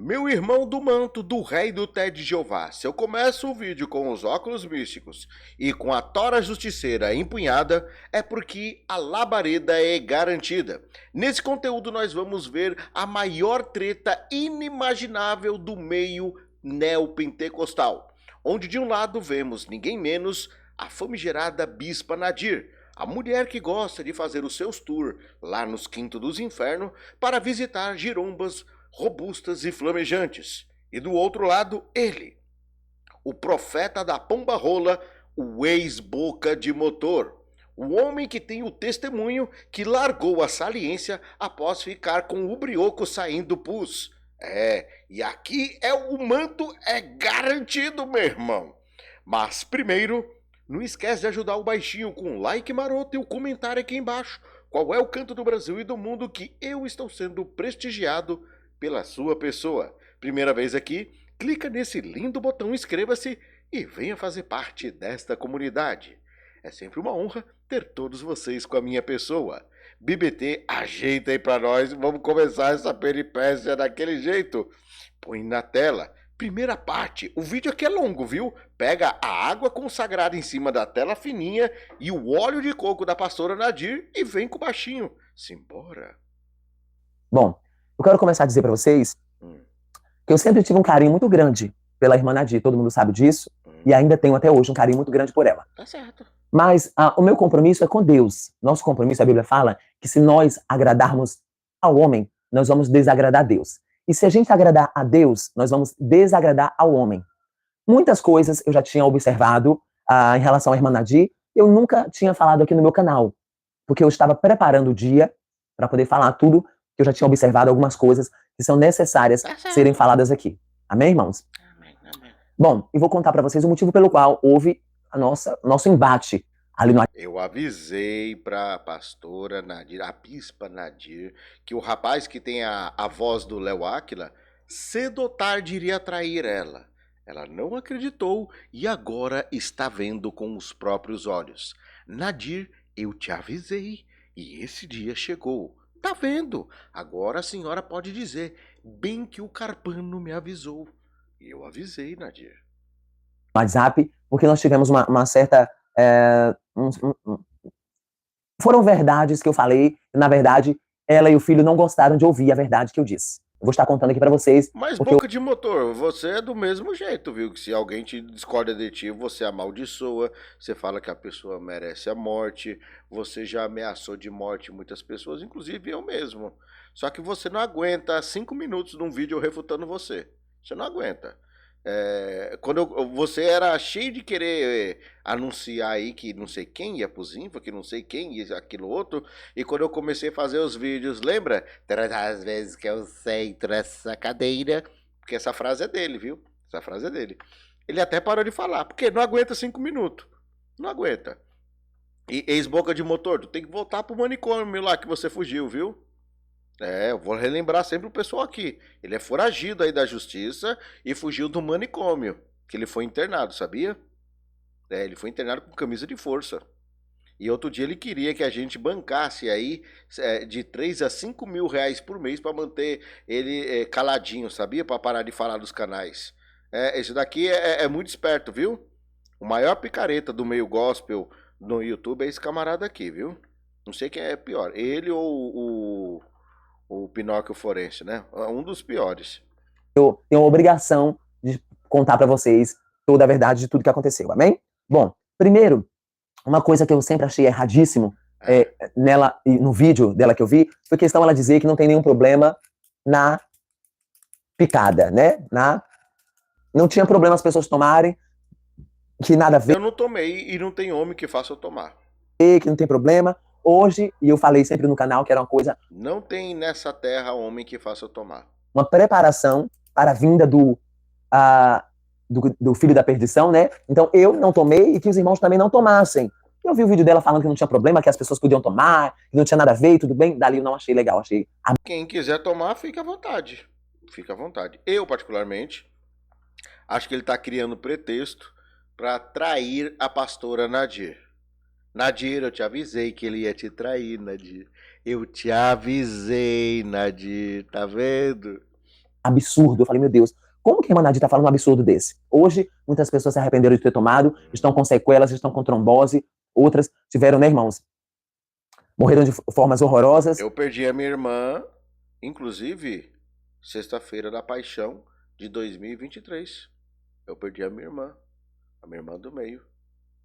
Meu irmão do manto do rei do Té de Jeová, se eu começo o vídeo com os óculos místicos e com a tora justiceira empunhada, é porque a labareda é garantida. Nesse conteúdo nós vamos ver a maior treta inimaginável do meio neopentecostal, onde de um lado vemos ninguém menos a famigerada Bispa Nadir, a mulher que gosta de fazer os seus tours lá nos quintos dos infernos para visitar girombas robustas e flamejantes. E do outro lado, ele, o profeta da pomba rola, o ex-boca de motor. O homem que tem o testemunho que largou a saliência após ficar com o brioco saindo pus. E aqui o manto é garantido, meu irmão. Mas primeiro, não esquece de ajudar o baixinho com um like maroto e o comentário aqui embaixo. Qual é o canto do Brasil e do mundo que eu estou sendo prestigiado pela sua pessoa? Primeira vez aqui, clica nesse lindo botão inscreva-se e venha fazer parte desta comunidade. É sempre uma honra ter todos vocês com a minha pessoa. BBT, ajeita aí pra nós, vamos começar essa peripécia daquele jeito. Põe na tela. Primeira parte, o vídeo aqui é longo, viu? Pega a água consagrada em cima da tela fininha e o óleo de coco da pastora Nadir e vem com o baixinho. Simbora. Bom, eu quero começar a dizer para vocês que eu sempre tive um carinho muito grande pela irmã Nadir, todo mundo sabe disso, e ainda tenho até hoje um carinho muito grande por ela. Tá certo. Mas o meu compromisso é com Deus. Nosso compromisso, a Bíblia fala, que se nós agradarmos ao homem, nós vamos desagradar a Deus. E se a gente agradar a Deus, nós vamos desagradar ao homem. Muitas coisas eu já tinha observado em relação à irmã Nadir, eu nunca tinha falado aqui no meu canal, porque eu estava preparando o dia para poder falar tudo, que eu já tinha observado algumas coisas que são necessárias serem faladas aqui. Amém, irmãos? Amém. Bom, e vou contar para vocês o motivo pelo qual houve nosso embate ali no... Eu avisei pra pastora Nadir, a bispa Nadir, que o rapaz que tem a voz do Léo Áquila, cedo ou tarde iria trair ela. Ela não acreditou e agora está vendo com os próprios olhos. Nadir, eu te avisei e esse dia chegou. Tá vendo? Agora a senhora pode dizer, bem que o Carpano me avisou. E eu avisei, Nadir. WhatsApp, porque nós tivemos uma certa... Foram verdades que eu falei, e, na verdade, ela e o filho não gostaram de ouvir a verdade que eu disse. Eu vou estar contando aqui pra vocês. Mas boca de motor, você é do mesmo jeito, viu? Que se alguém te discorda de ti, você amaldiçoa, você fala que a pessoa merece a morte, você já ameaçou de morte muitas pessoas, inclusive eu mesmo. Só que você não aguenta 5 minutos num vídeo eu refutando você. Você não aguenta. Quando você era cheio de querer anunciar aí que não sei quem ia pro Zinfa, que não sei quem ia aquilo outro, e quando eu comecei a fazer os vídeos, lembra? Todas as vezes que eu sento nessa cadeira, porque essa frase é dele, viu? Essa frase é dele. Ele até parou de falar, porque não aguenta 5 minutos. Não aguenta. E ex-boca de motor, tu tem que voltar pro manicômio lá que você fugiu, viu? Eu vou relembrar sempre o pessoal aqui. Ele é foragido aí da justiça e fugiu do manicômio, que ele foi internado, sabia? Ele foi internado com camisa de força. E outro dia ele queria que a gente bancasse aí de 3 a 5 mil reais por mês para manter ele caladinho, sabia? Para parar de falar dos canais. Esse daqui é muito esperto, viu? O maior picareta do meio gospel no YouTube é esse camarada aqui, viu? Não sei quem é pior, ele ou o Pinóquio Forense, né? Um dos piores. Eu tenho a obrigação de contar pra vocês toda a verdade de tudo que aconteceu, amém? Bom, primeiro, uma coisa que eu sempre achei erradíssimo nela, no vídeo dela que eu vi, foi questão ela dizer que não tem nenhum problema na picada, né? Não tinha problema as pessoas tomarem, que nada a ver. Eu não tomei e não tem homem que faça eu tomar. Que não tem problema. Hoje, e eu falei sempre no canal que era uma coisa... Não tem nessa terra homem que faça eu tomar. Uma preparação para a vinda do filho da perdição, né? Então eu não tomei e que os irmãos também não tomassem. Eu vi o vídeo dela falando que não tinha problema, que as pessoas podiam tomar, que não tinha nada a ver e tudo bem. Dali eu não achei legal, achei... Quem quiser tomar, fica à vontade. Fica à vontade. Eu, particularmente, acho que ele está criando pretexto para trair a pastora Nadir. Nadir, eu te avisei que ele ia te trair, Nadir. Eu te avisei, Nadir, tá vendo? absurdo. Eu falei, meu Deus, como que a irmã Nadir tá falando um absurdo desse? Hoje, muitas pessoas se arrependeram de ter tomado, estão com sequelas, estão com trombose, outras tiveram, né, irmãos? Morreram de formas horrorosas. Eu perdi a minha irmã, inclusive, sexta-feira da Paixão de 2023. Eu perdi a minha irmã do meio,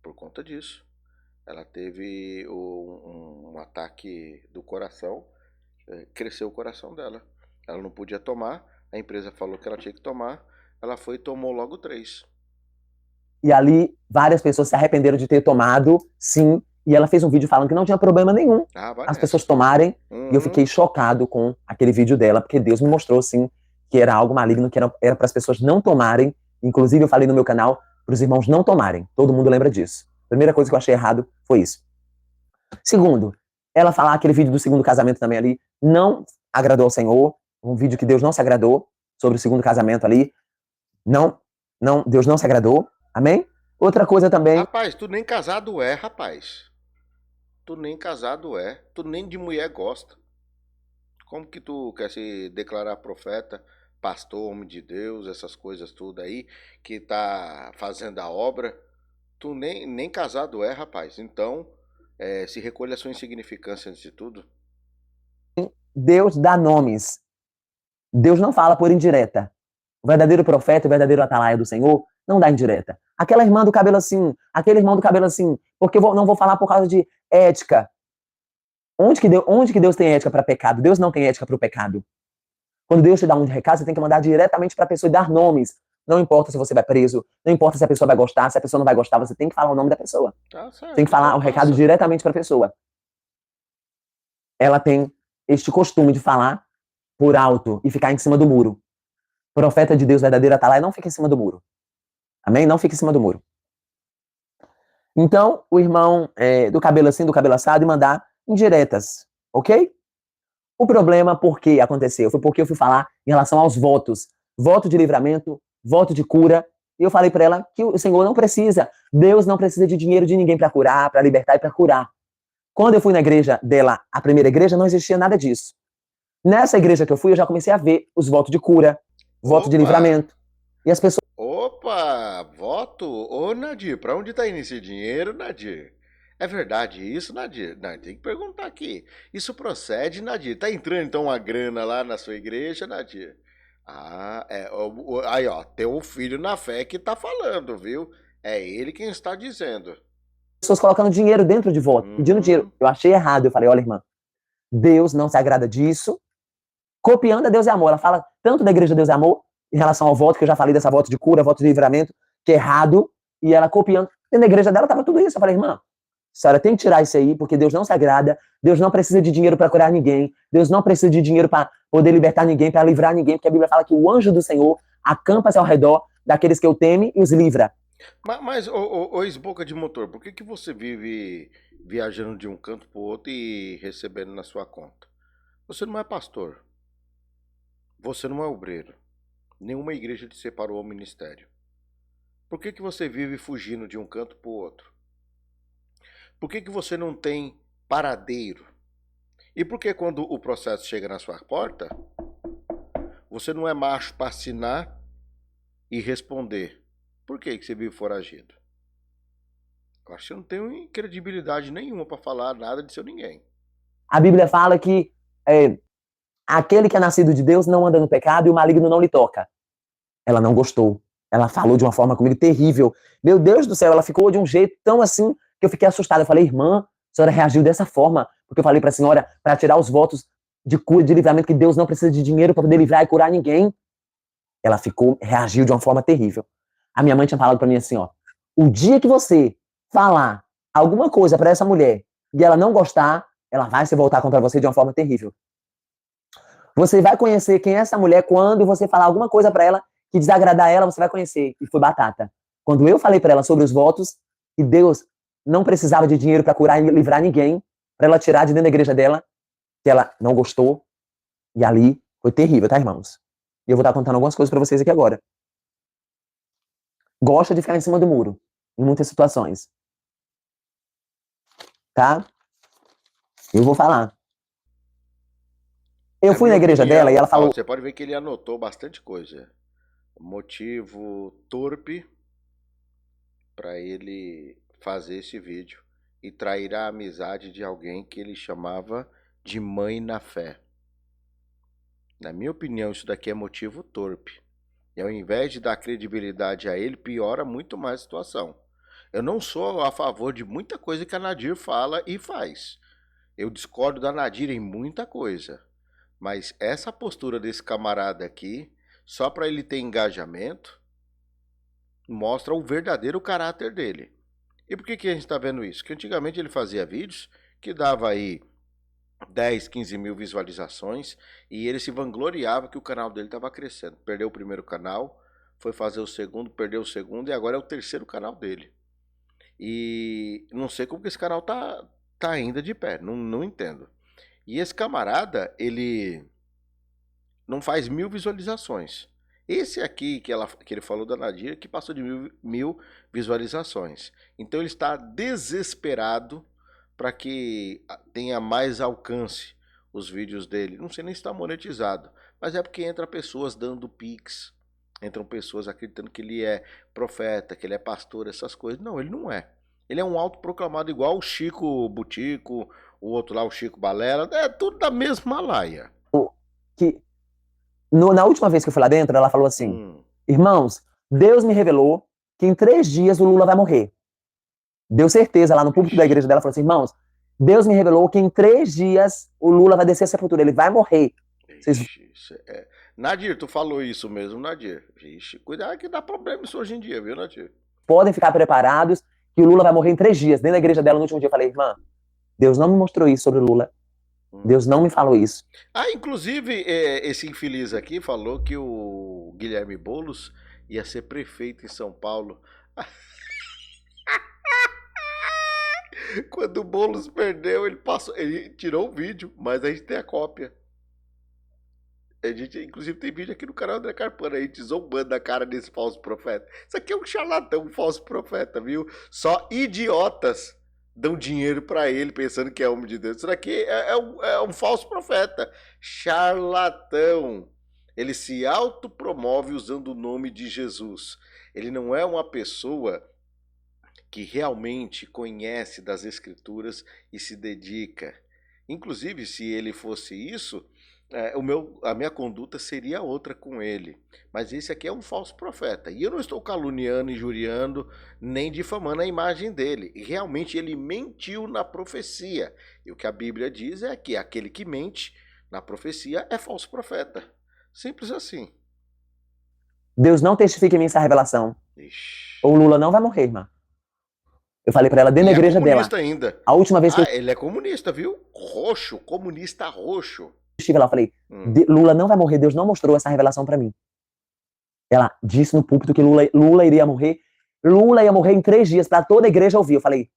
por conta disso. Ela teve um ataque do coração, cresceu o coração dela. Ela não podia tomar, a empresa falou que ela tinha que tomar, ela foi e tomou logo 3. E ali, várias pessoas se arrependeram de ter tomado, sim. E ela fez um vídeo falando que não tinha problema nenhum as pessoas tomarem. E eu fiquei chocado com aquele vídeo dela, porque Deus me mostrou, sim, que era algo maligno, que era para as pessoas não tomarem. Inclusive, eu falei no meu canal para os irmãos não tomarem. Todo mundo lembra disso. A primeira coisa que eu achei errado foi isso. Segundo, ela falar aquele vídeo do segundo casamento também ali, não agradou ao Senhor. Um vídeo que Deus não se agradou sobre o segundo casamento ali. Não, Deus não se agradou. Amém? Outra coisa também. Rapaz, tu nem casado é, rapaz. Tu nem casado é. Tu nem de mulher gosta. Como que tu quer se declarar profeta, pastor, homem de Deus, essas coisas tudo aí, que tá fazendo a obra? Tu nem casado é, rapaz. Então, se recolhe a sua insignificância antes de tudo. Deus dá nomes. Deus não fala por indireta. O verdadeiro profeta, o verdadeiro atalaia do Senhor, não dá indireta. Aquela irmã do cabelo assim, aquele irmão do cabelo assim, porque não vou falar por causa de ética. Onde que Deus tem ética para pecado? Deus não tem ética para o pecado. Quando Deus te dá um recado, você tem que mandar diretamente para a pessoa e dar nomes. Não importa se você vai preso, não importa se a pessoa vai gostar, se a pessoa não vai gostar, você tem que falar o nome da pessoa. Tá certo, tem que falar o recado diretamente para a pessoa. Ela tem este costume de falar por alto e ficar em cima do muro. Profeta de Deus verdadeiro atalaia não fica em cima do muro. Amém? Não fica em cima do muro. Então, o irmão do cabelo assim, do cabelo assado, e mandar indiretas, ok? O problema, por que aconteceu? Foi porque eu fui falar em relação aos votos. Voto de livramento, voto de cura. E eu falei para ela que o Senhor não precisa, Deus não precisa de dinheiro de ninguém para curar, para libertar e para curar. Quando eu fui na igreja dela, a primeira igreja, não existia nada disso. Nessa igreja que eu fui, eu já comecei a ver os votos de cura, voto de livramento. E as pessoas... Opa, voto? Ô, Nadir, pra onde tá indo esse dinheiro, Nadir? É verdade isso, Nadir? Não, tem que perguntar aqui. Isso procede, Nadir? Tá entrando então uma grana lá na sua igreja, Nadir? Ah, aí ó, tem um filho na fé que tá falando, viu? É ele quem está dizendo. Pessoas colocando dinheiro dentro de voto, pedindo dinheiro. Eu achei errado, eu falei, olha, irmã, Deus não se agrada disso. Copiando a Deus é amor. Ela fala tanto da igreja Deus é amor, em relação ao voto, que eu já falei dessa voto de cura, voto de livramento, que é errado, e ela copiando. E na igreja dela tava tudo isso. Eu falei, irmã, a senhora tem que tirar isso aí, porque Deus não se agrada, Deus não precisa de dinheiro para curar ninguém, Deus não precisa de dinheiro para poder libertar ninguém, para livrar ninguém, porque a Bíblia fala que o anjo do Senhor acampa-se ao redor daqueles que o temem e os livra. Mas ô ex-boca de motor, por que você vive viajando de um canto pro outro e recebendo na sua conta? Você não é pastor. Você não é obreiro. Nenhuma igreja te separou ao ministério. Por que você vive fugindo de um canto pro outro? Por que você não tem paradeiro? E por que quando o processo chega na sua porta, você não é macho para assinar e responder? Por que você vive foragido? Eu acho que você não tem credibilidade nenhuma para falar nada de seu ninguém. A Bíblia fala que aquele que é nascido de Deus não anda no pecado e o maligno não lhe toca. Ela não gostou. Ela falou de uma forma comigo terrível. Meu Deus do céu, ela ficou de um jeito tão assim que eu fiquei assustado. Eu falei, irmã, a senhora reagiu dessa forma. Porque eu falei para a senhora para tirar os votos de cura, de livramento, que Deus não precisa de dinheiro para poder livrar e curar ninguém. Ela reagiu de uma forma terrível. A minha mãe tinha falado para mim assim, ó, o dia que você falar alguma coisa para essa mulher e ela não gostar, ela vai se voltar contra você de uma forma terrível. Você vai conhecer quem é essa mulher quando você falar alguma coisa para ela que desagradar ela, você vai conhecer. E foi batata. Quando eu falei para ela sobre os votos, que Deus não precisava de dinheiro para curar e livrar ninguém, para ela tirar de dentro da igreja dela, que ela não gostou, e ali foi terrível, tá, irmãos? E eu vou estar contando algumas coisas para vocês aqui agora. Gosta de ficar em cima do muro, em muitas situações. Tá? Eu vou falar. Eu Na fui na minha igreja dela e opinião, ela falou, você pode ver que ele anotou bastante coisa. Motivo torpe para ele fazer esse vídeo e trair a amizade de alguém que ele chamava de mãe na fé. Na minha opinião, isso daqui é motivo torpe. E ao invés de dar credibilidade a ele, piora muito mais a situação. Eu não sou a favor de muita coisa que a Nadir fala e faz. Eu discordo da Nadir em muita coisa. Mas essa postura desse camarada aqui, só para ele ter engajamento, mostra o verdadeiro caráter dele. E por que a gente está vendo isso? Que antigamente ele fazia vídeos que dava aí 10, 15 mil visualizações e ele se vangloriava que o canal dele estava crescendo. Perdeu o primeiro canal, foi fazer o segundo, perdeu o segundo e agora é o terceiro canal dele. E não sei como que esse canal tá ainda de pé, não entendo. E esse camarada, ele não faz 1000 visualizações. Esse aqui que ele falou da Nadir, que passou de mil visualizações. Então ele está desesperado para que tenha mais alcance os vídeos dele. Não sei nem se está monetizado, mas é porque entra pessoas dando pix, entram pessoas acreditando que ele é profeta, que ele é pastor, essas coisas. Não, ele não é. Ele é um autoproclamado igual o Chico Butico, o outro lá, o Chico Balela, é tudo da mesma laia. que na última vez que eu fui lá dentro, ela falou assim, irmãos, Deus me revelou que em 3 dias o Lula vai morrer. Deu certeza lá no púlpito da igreja dela, falou assim, irmãos, Deus me revelou que em 3 dias o Lula vai descer a sepultura, ele vai morrer. Vocês... Nadir, tu falou isso mesmo, Nadir. Ixi, cuidado que dá problema isso hoje em dia, viu, Nadir? Podem ficar preparados que o Lula vai morrer em 3 dias. Dentro da igreja dela, no último dia, eu falei, irmã, Deus não me mostrou isso sobre o Lula. Deus não me falou isso. Ah, inclusive, esse infeliz aqui falou que o Guilherme Boulos ia ser prefeito em São Paulo. Quando o Boulos perdeu, ele tirou o vídeo, mas a gente tem a cópia. A gente, inclusive, tem vídeo aqui no canal André Carpano, a gente zombando a cara desse falso profeta. Isso aqui é um charlatão, um falso profeta, viu? Só idiotas dão dinheiro para ele pensando que é homem de Deus. Isso daqui é um falso profeta, charlatão. Ele se autopromove usando o nome de Jesus. Ele não é uma pessoa que realmente conhece das escrituras e se dedica. Inclusive, se ele fosse isso, a minha conduta seria outra com ele. Mas esse aqui é um falso profeta. E eu não estou caluniando, injuriando, nem difamando a imagem dele. E realmente ele mentiu na profecia. E o que a Bíblia diz é que aquele que mente na profecia é falso profeta. Simples assim. Deus não testifica em mim essa revelação. Ixi. O Lula não vai morrer, irmã. Eu falei pra ela dentro da igreja dela. É comunista ainda. A última vez que ele é comunista, viu? Roxo, comunista roxo. Estive lá, eu falei, Lula não vai morrer, Deus não mostrou essa revelação pra mim. Ela disse no púlpito que Lula iria morrer. Lula ia morrer em 3 dias, pra toda a igreja ouvir. Eu falei,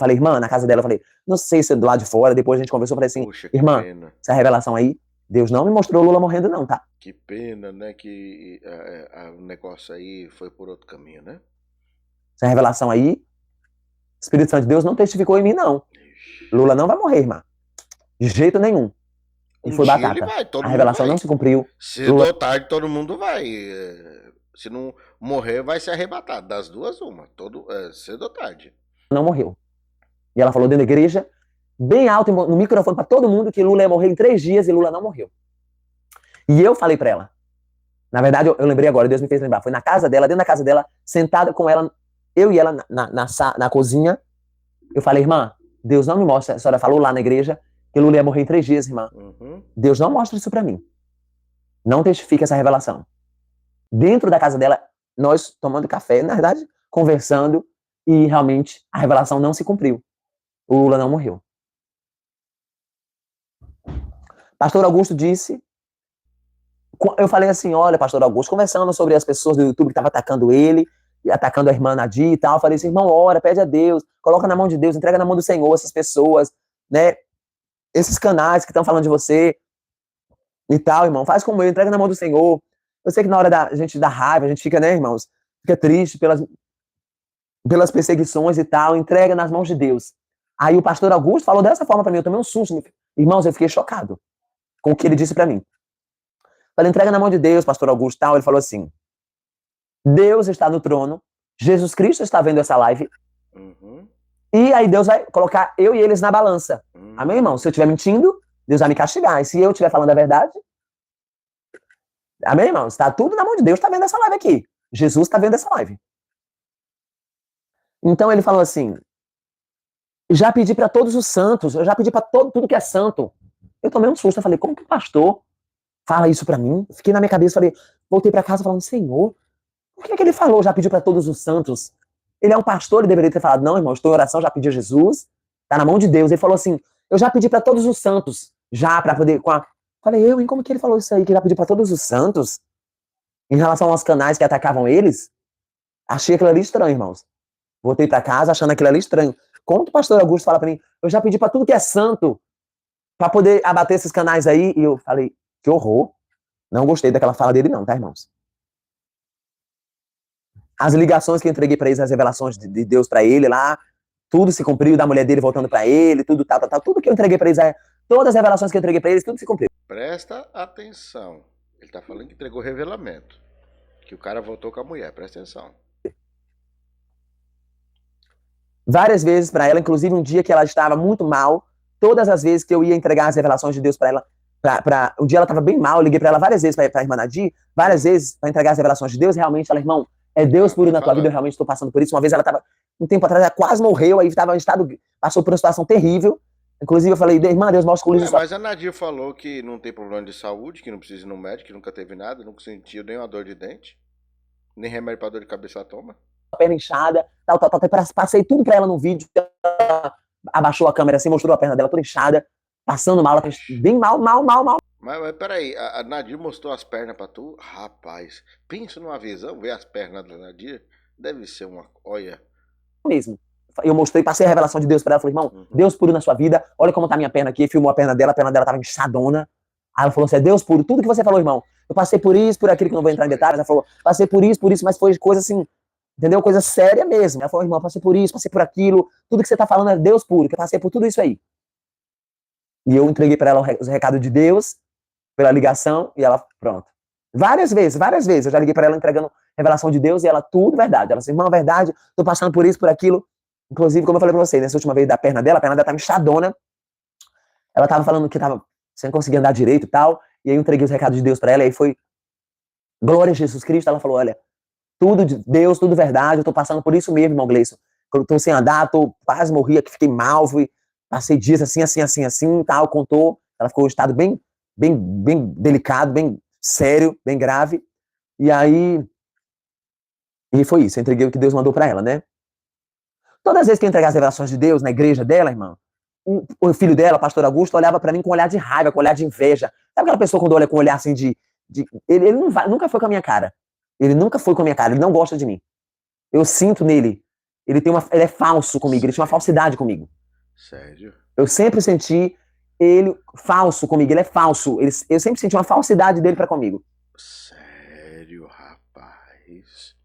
irmã, na casa dela, eu falei, não sei se é do lado de fora, depois a gente conversou, eu falei assim, poxa, irmã, essa revelação aí, Deus não me mostrou Lula morrendo não, tá? Que pena, né, que o negócio aí foi por outro caminho, né? Essa revelação aí, Espírito Santo de Deus não testificou em mim, não. Lula não vai morrer, irmã. De jeito nenhum. E foi batata. Ele vai, a revelação não se cumpriu. Cedo ou tarde todo mundo vai. Se não morrer, vai ser arrebatado. Das duas, uma. Cedo ou tarde. Não morreu. E ela falou dentro da igreja, bem alto, no microfone para todo mundo, que Lula ia morrer em 3 dias e Lula não morreu. E eu falei para ela. Na verdade, eu lembrei agora, Deus me fez lembrar. Foi na casa dela, dentro da casa dela, sentada com ela, eu e ela na cozinha. Eu falei, irmã, Deus não me mostra. A senhora falou lá na igreja que Lula ia morrer em 3 dias, irmã. Deus não mostra isso pra mim. Não testifica essa revelação. Dentro da casa dela, nós tomando café, na verdade, conversando, e realmente a revelação não se cumpriu. O Lula não morreu. Pastor Augusto disse, eu falei assim, olha, Pastor Augusto, conversando sobre as pessoas do YouTube que estavam atacando ele, e atacando a irmã Nadir e tal, eu falei assim, irmão, ora, pede a Deus, coloca na mão de Deus, entrega na mão do Senhor essas pessoas, né? Esses canais que estão falando de você e tal, irmão, faz como eu, entrega na mão do Senhor. Eu sei que na hora da gente dá raiva, a gente fica, né, irmãos, fica triste pelas perseguições e tal, entrega nas mãos de Deus. Aí o pastor Augusto falou dessa forma pra mim, eu tomei um susto. Irmãos, eu fiquei chocado. com o que ele disse para mim. Falei, entrega na mão de Deus, pastor Augusto, tal. Ele falou assim, Deus está no trono, Jesus Cristo está vendo essa live, e aí Deus vai colocar eu e eles na balança. Amém, irmão? Se eu estiver mentindo, Deus vai me castigar. E se eu estiver falando a verdade, amém, irmão? Está tudo na mão de Deus, está vendo essa live aqui. Jesus está vendo essa live. Então ele falou assim, já pedi para todos os santos, eu já pedi para tudo que é santo. Eu tomei um susto, eu falei, como que o pastor fala isso para mim? Fiquei na minha cabeça, falei, voltei para casa falando, Senhor, por que ele falou, já pediu para todos os santos? Ele é um pastor, ele deveria ter falado, não, irmão, estou em oração, já pedi a Jesus, tá na mão de Deus. Ele falou assim, eu já pedi para todos os santos, já para poder... Falei, hein, como que ele falou isso aí, que já pediu para todos os santos? Em relação aos canais que atacavam eles, achei aquilo ali estranho, irmãos. Voltei para casa achando aquilo ali estranho. Como que o pastor Augusto fala para mim, eu já pedi para tudo que é santo, para poder abater esses canais aí, e eu falei, que horror. Não gostei daquela fala dele não, tá, irmãos? As ligações que eu entreguei para eles, as revelações de Deus para ele lá, tudo se cumpriu, da mulher dele voltando para ele, tudo tal, tudo que eu entreguei para eles, todas as revelações que eu entreguei para eles, tudo se cumpriu. Presta atenção. Ele tá falando que entregou revelamento. Que o cara voltou com a mulher, presta atenção. Várias vezes para ela, inclusive um dia que ela estava muito mal, todas as vezes que eu ia entregar as revelações de Deus para ela, um dia ela estava bem mal, eu liguei para ela várias vezes, para a irmã Nadir, várias vezes para entregar as revelações de Deus, realmente ela, irmão, é Deus puro na tua vida, eu realmente estou passando por isso. Uma vez ela estava, um tempo atrás, ela quase morreu, aí estava em estado, passou por uma situação terrível, inclusive eu falei, irmã, Deus mostra com Mas a Nadir falou que não tem problema de saúde, que não precisa ir no médico, que nunca teve nada, nunca sentiu nenhuma dor de dente, nem remédio para dor de cabeça toma. A perna inchada, tal, passei tudo pra ela no vídeo, ela abaixou a câmera assim, mostrou a perna dela toda inchada, passando mal, ela bem mal. Mas peraí, a Nadir mostrou as pernas pra tu? Rapaz, pensa numa visão, ver as pernas da Nadir, deve ser uma, olha... Mesmo. Eu mostrei, passei a revelação de Deus pra ela, falei, irmão, Deus puro na sua vida, olha como tá minha perna aqui, filmou a perna dela tava inchadona. Aí ela falou assim, é Deus puro, tudo que você falou, irmão, eu passei por isso, por aquilo que eu não vou entrar em detalhes, ela falou, passei por isso, mas foi coisa assim, entendeu? Coisa séria mesmo. Ela falou, irmão, passei por isso, passei por aquilo, tudo que você tá falando é Deus puro, que eu passei por tudo isso aí. E eu entreguei pra ela os recados de Deus, pela ligação, e ela, pronto. Várias vezes, eu já liguei pra ela entregando revelação de Deus, e ela, tudo verdade. Ela disse, irmão, verdade, tô passando por isso, por aquilo. Inclusive, como eu falei pra você, nessa última vez da perna dela, a perna dela tava inchadona, ela tava falando que tava sem conseguir andar direito e tal, e aí eu entreguei os recados de Deus pra ela, e aí foi, glória a Jesus Cristo, ela falou, olha, tudo de Deus, tudo verdade, eu tô passando por isso mesmo, irmão Gleison. Eu tô sem andar, quase morri aqui, fiquei mal, passei dias assim, tal, contou, ela ficou em estado bem delicado, bem sério, bem grave, e aí, e foi isso, eu entreguei o que Deus mandou pra ela, né? Todas as vezes que eu entregar as revelações de Deus na igreja dela, irmão, o filho dela, o pastor Augusto, olhava pra mim com um olhar de raiva, com um olhar de inveja. Sabe aquela pessoa quando olha com um olhar assim ele nunca foi com a minha cara. Ele nunca foi com a minha cara, ele não gosta de mim. Eu sinto nele, ele é falso comigo, ele tinha uma falsidade comigo. Sério? Eu sempre senti ele falso comigo, ele é falso. Eu sempre senti uma falsidade dele pra comigo. Sério, rapaz?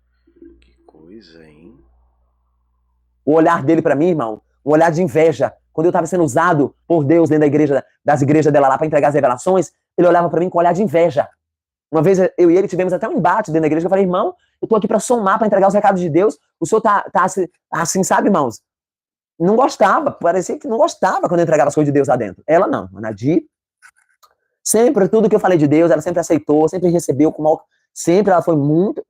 Que coisa, hein? O olhar dele pra mim, irmão, um olhar de inveja. Quando eu tava sendo usado por Deus dentro da igreja, das igrejas dela lá pra entregar as revelações, ele olhava pra mim com um olhar de inveja. Uma vez eu e ele tivemos até um embate dentro da igreja, eu falei, irmão, eu tô aqui pra somar, pra entregar os recados de Deus, o senhor tá assim, sabe, irmãos? Não gostava, parecia que não gostava quando eu entregava as coisas de Deus lá dentro. Ela não, a Nadir, sempre, tudo que eu falei de Deus, ela sempre aceitou, sempre recebeu, sempre ela foi muito,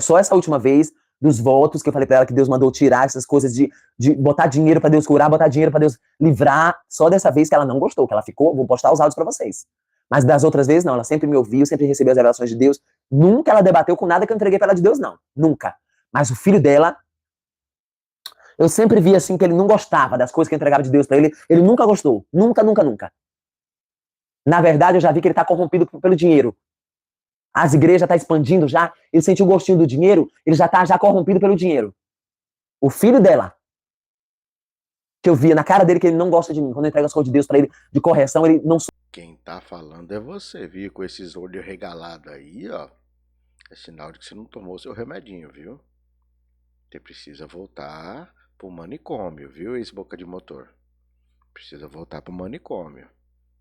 só essa última vez, dos votos que eu falei pra ela que Deus mandou tirar essas coisas de botar dinheiro pra Deus curar, botar dinheiro pra Deus livrar, só dessa vez que ela não gostou, que ela ficou, vou postar os áudios pra vocês. Mas das outras vezes, não, ela sempre me ouviu, sempre recebeu as revelações de Deus, nunca ela debateu com nada que eu entreguei pra ela de Deus, não, nunca. Mas o filho dela, eu sempre vi assim que ele não gostava das coisas que eu entregava de Deus pra ele nunca gostou, nunca. Na verdade, eu já vi que ele tá corrompido pelo dinheiro. As igrejas estão expandindo já, ele sentiu o gostinho do dinheiro, ele já tá corrompido pelo dinheiro. O filho dela, que eu via na cara dele que ele não gosta de mim, quando eu entrego as coisas de Deus pra ele, de correção, ele não... Quem tá falando é você, viu? Com esses olhos regalados aí, ó. É sinal de que você não tomou seu remedinho, viu? Você precisa voltar pro manicômio, viu? Esse boca de motor. Precisa voltar pro manicômio.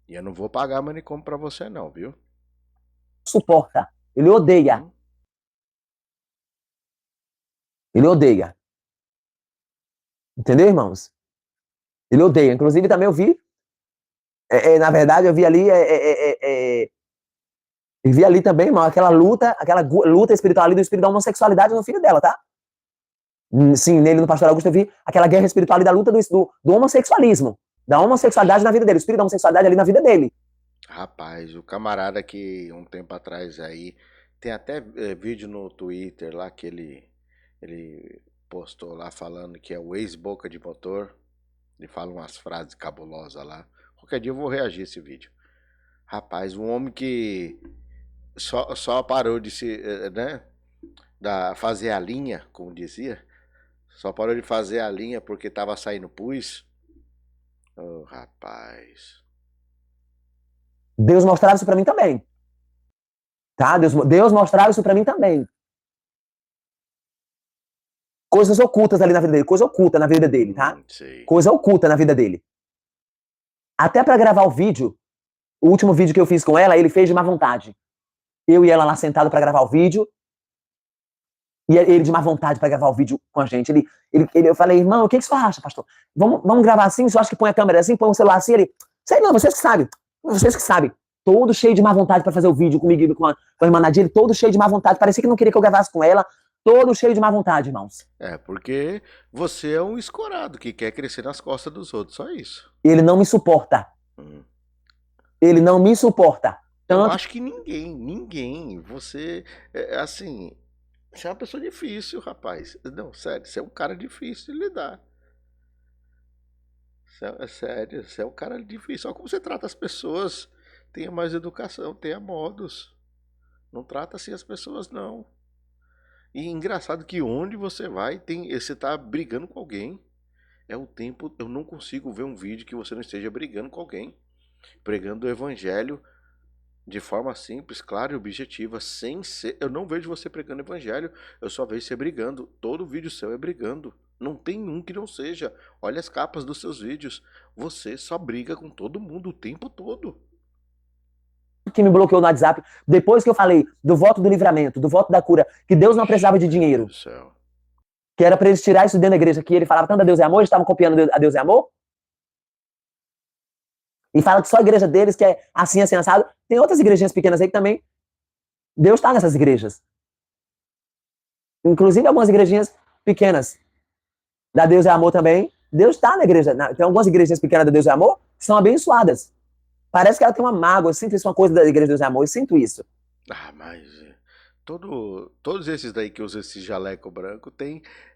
E eu não vou pagar manicômio pra você não, viu? Suporta. Ele odeia. Ele odeia. Entendeu, irmãos? Ele odeia. Inclusive, também eu vi. Na verdade, eu vi ali. Eu vi ali também, irmão, aquela luta espiritual ali do espírito da homossexualidade no filho dela, tá? Sim, nele, no pastor Augusto, eu vi aquela guerra espiritual ali da luta do homossexualismo. Da homossexualidade na vida dele. O espírito da homossexualidade ali na vida dele. Rapaz, o camarada que um tempo atrás aí, tem até vídeo no Twitter lá que ele postou lá falando que é o ex-boca de motor. Ele fala umas frases cabulosas lá. Qualquer dia eu vou reagir a esse vídeo. Rapaz, um homem que só parou de se, né, fazer a linha, como dizia. Só parou de fazer a linha porque tava saindo pus. Oh, rapaz. Deus mostrava isso pra mim também. Tá? Deus mostrava isso pra mim também. Coisas ocultas ali na vida dele. Coisa oculta na vida dele, tá? Sei. Coisa oculta na vida dele. Até pra gravar o vídeo, o último vídeo que eu fiz com ela, ele fez de má vontade. Eu e ela lá sentado pra gravar o vídeo. E ele de má vontade pra gravar o vídeo com a gente. Eu falei, irmão, o que você acha, pastor? Vamos gravar assim? Você acha que põe a câmera assim, põe o celular assim? Ele, sei não, vocês que sabem. Vocês que sabem. Todo cheio de má vontade pra fazer o vídeo comigo e com a irmã Nadia. Ele todo cheio de má vontade. Parecia que não queria que eu gravasse com ela. Todo cheio de má vontade, irmãos. Porque você é um escorado que quer crescer nas costas dos outros, só isso. Ele não me suporta. Ele não me suporta. Eu acho que ninguém. Você, assim, você é uma pessoa difícil, rapaz. Não, sério, você é um cara difícil de lidar. Sério, você é um cara difícil. Olha como você trata as pessoas. Tenha mais educação, tenha modos. Não trata assim as pessoas, não. E engraçado que onde você vai, você tá brigando com alguém. É o tempo, eu não consigo ver um vídeo que você não esteja brigando com alguém. Pregando o evangelho de forma simples, clara e objetiva, sem ser... Eu não vejo você pregando o evangelho, eu só vejo você brigando. Todo vídeo seu é brigando. Não tem um que não seja. Olha as capas dos seus vídeos. Você só briga com todo mundo o tempo todo. Que me bloqueou no WhatsApp, depois que eu falei do voto do livramento, do voto da cura, que Deus não precisava de dinheiro, Meu Deus do céu. que era para eles tirar isso dentro da igreja, que ele falava tanto a Deus é amor, eles estavam copiando a Deus é amor, e fala que só a igreja deles que é assim, assim, assado. Tem outras igrejinhas pequenas aí que também, Deus está nessas igrejas. Inclusive algumas igrejinhas pequenas da Deus é amor também, Deus está na igreja. Tem algumas igrejinhas pequenas da Deus é amor que são abençoadas. Parece que ela tem uma mágoa, eu sinto isso, uma coisa da igreja de Deus é amor, eu sinto isso. Ah, mas todos esses daí que usam esse jaleco branco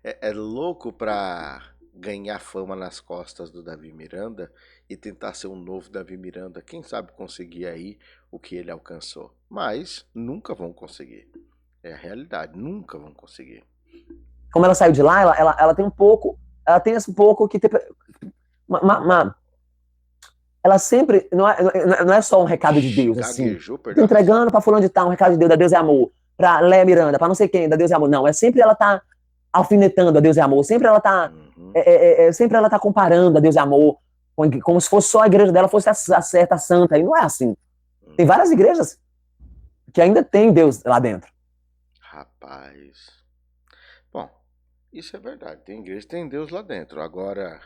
é louco pra ganhar fama nas costas do Davi Miranda e tentar ser um novo Davi Miranda. Quem sabe conseguir aí o que ele alcançou. Mas nunca vão conseguir. É a realidade, nunca vão conseguir. Como ela saiu de lá, ela tem um pouco, ela tem esse pouco que tem ela sempre, não é só um recado de Deus, assim, entregando pra fulano de tal, um recado de Deus, da Deus é amor, pra Léa Miranda, pra não sei quem, da Deus é amor, não, é sempre ela tá alfinetando a Deus é amor, sempre ela tá, sempre ela tá comparando a Deus é amor, como se fosse só a igreja dela fosse a certa, a santa, e não é assim. Tem várias igrejas que ainda tem Deus lá dentro. Rapaz, bom, isso é verdade, tem igreja que tem Deus lá dentro, agora...